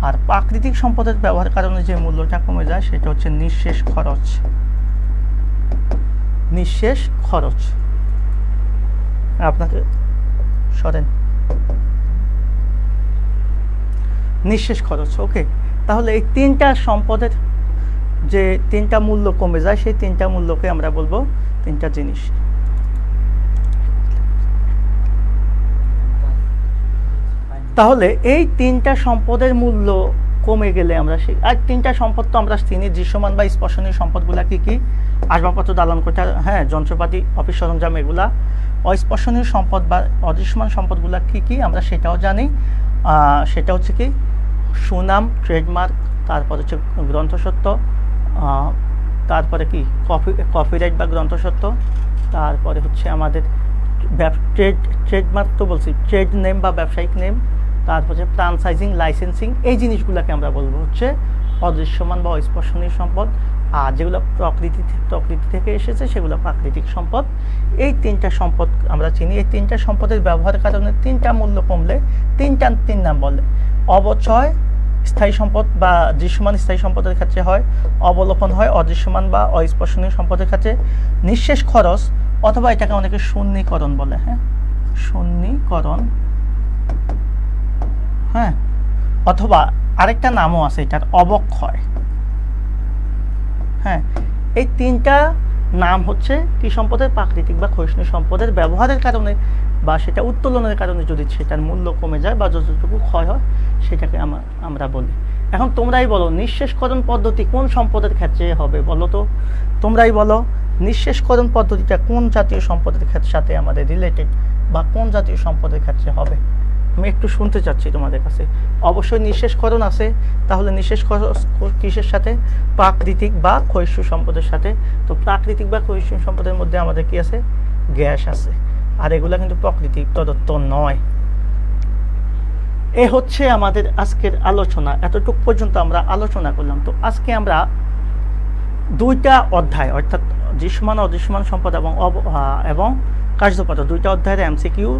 আর প্রাকৃতিক সম্পদের ব্যবহারের কারণে যে মূল্যটা কমে যায় সেটা হচ্ছে নিঃশেষ খরচ। নিঃশেষ খরচ। আপনাকে সরেন, নিঃশেষ খরচ। ওকে, তাহলে এই 3টা সম্পদের যে তিনটা মূল্য কমে যায়, সেই তিনটা মূল্যকে আমরা বলবো তিনটা জিনিস। তাহলে এই তিনটা সম্পদের মূল্য কমে গেলে আমরা সেই, আর তিনটা সম্পদ তো আমরা চিনি, দৃশ্যমান বা স্পর্শনীয় সম্পদগুলা কি কি? আসবাবপত্র, দালান কোঠা, হ্যাঁ, যন্ত্রপাতি, অফিস সরঞ্জাম, এগুলা। অস্পর্শনীয় সম্পদ বা অদৃশ্যমান সম্পদগুলা কি কি আমরা সেটাও জানি। সেটা হচ্ছে কি সুনাম, ট্রেডমার্ক, তারপর হচ্ছে গ্রন্থসত্ত্ব, তারপরে কি কপিরাইট বা গ্রন্থসত্ত্ব, তারপরে হচ্ছে আমাদের ট্রেডমার্ক তো বলছি, ট্রেড নেম বা ব্যবসায়িক নেম, তারপর হচ্ছে ফ্রাঞ্চাইজিং, লাইসেন্সিং, এই জিনিসগুলোকে আমরা বলবো হচ্ছে অদৃশ্যমান বা অস্পর্শনীয় সম্পদ। আর যেগুলো প্রকৃতি থেকে এসেছে সেগুলো প্রাকৃতিক সম্পদ। এই তিনটা সম্পদ আমরা চিনি। এই তিনটা সম্পদের ব্যবহারের কারণে তিনটা মূল্য কমলে তিন নাম বলে। অবচয় স্থায়ী সম্পদ বা দৃশ্যমান স্থায়ী সম্পদের ক্ষেত্রে হয়, অবলোপন হয় অদৃশ্যমান বা অস্পর্শনীয় সম্পদের ক্ষেত্রে, নিঃশেষ খরচ অথবা এটাকে অনেকে শূন্যীকরণ বলে, হ্যাঁ, শূন্যীকরণ, হ্যাঁ, অথবা আরেকটা নামও আছে এটার, অবক্ষয়। হ্যাঁ, এই তিনটা নাম হচ্ছে কি সম্পদের? প্রাকৃতিক বা ক্ষয়িষ্ণু সম্পদের ব্যবহারের কারণে বা সেটা উত্তোলনের কারণে যদি সেটার মূল্য কমে যায় বা যতটুকু ক্ষয় হয় সেটাকে আমরা বলি। এখন তোমরাই বলো নিঃশেষকরণ পদ্ধতি কোন সম্পদের ক্ষেত্রে হবে বলো তো? তোমরাই বলো নিঃশেষকরণ পদ্ধতিটা কোন জাতীয় সম্পদের সাথে আমাদের রিলেটেড বা কোন জাতীয় সম্পদের ক্ষেত্রে হবে? আমি একটু শুনতে চাচ্ছি তোমাদের কাছে। অবশ্যই নিঃশেষকরণ আছে, তাহলে নিঃশেষকরণ কিসের সাথে? প্রাকৃতিক বা ক্ষয়িষ্ণু সম্পদের সাথে। তো প্রাকৃতিক বা ক্ষয়িষ্ণু সম্পদের মধ্যে আমাদের কি আছে? গ্যাস আছে, আর এগুলা কিন্তু প্রাকৃতিক প্রদত্ত নয়। এ হচ্ছে আমাদের আজকের আলোচনা। এতটুকু পর্যন্ত আমরা আলোচনা করলাম। তো আজকে আমরা দুইটা অধ্যায়, অর্থাৎ দৃশ্যমান অদৃশ্যমান সম্পদ এবং কার্যপত্র, দুইটা অধ্যায়ের এমসিকিউ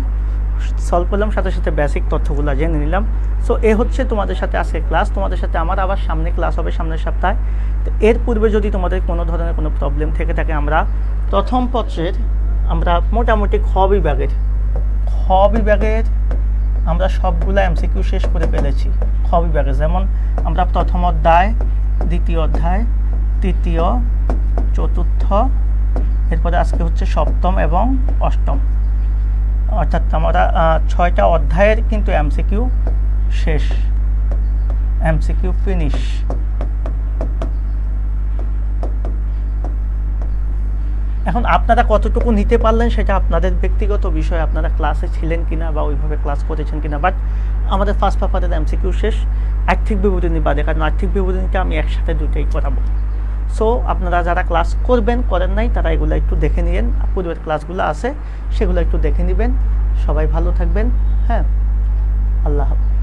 সলভ করলাম, সাথে সাথে বেসিক তথ্যগুলো জেনে নিলাম। সো এ হচ্ছে তোমাদের সাথে আজকে ক্লাস। তোমাদের সাথে আমার আবার সামনে ক্লাস হবে সামনের সপ্তাহে। তো এর পূর্বে যদি তোমাদের কোনো ধরনের কোনো প্রবলেম থেকে থাকে, আমরা প্রথম পত্রের আমরা মোটামুটি খ বিভাগের আমরা সবগুলো এমসিকিউ শেষ করে ফেলেছি। খ বিভাগে যেমন আমরা প্রথম অধ্যায়, দ্বিতীয় অধ্যায়, তৃতীয়, চতুর্থ, এরপরে আজকে হচ্ছে সপ্তম এবং অষ্টম, অর্থাৎ আমরা 6টা অধ্যায়ের কিন্তু এমসিকিউ শেষ, এমসিকিউ ফিনিশ। এখন আপনারা কতটুকু নিতে পারলেন সেটা আপনাদের ব্যক্তিগত বিষয়, আপনারা ক্লাসে ছিলেন কিনা বা ওইভাবে ক্লাস করেছেন কিনা। বাট আমাদের ফার্স্ট পেপারের এমসিকিউ শেষ, আর্থিক বিবরণী বাদে, কারণ আর্থিক বিবরণীটা আমি একসাথে দুইটাই করাবো। সো আপনারা যারা ক্লাস করেন নাই তারা এগুলো একটু দেখে নিন, পূর্বের ক্লাসগুলো আছে সেগুলো একটু দেখে নেবেন। সবাই ভালো থাকবেন, হ্যাঁ, আল্লাহ হাফেজ।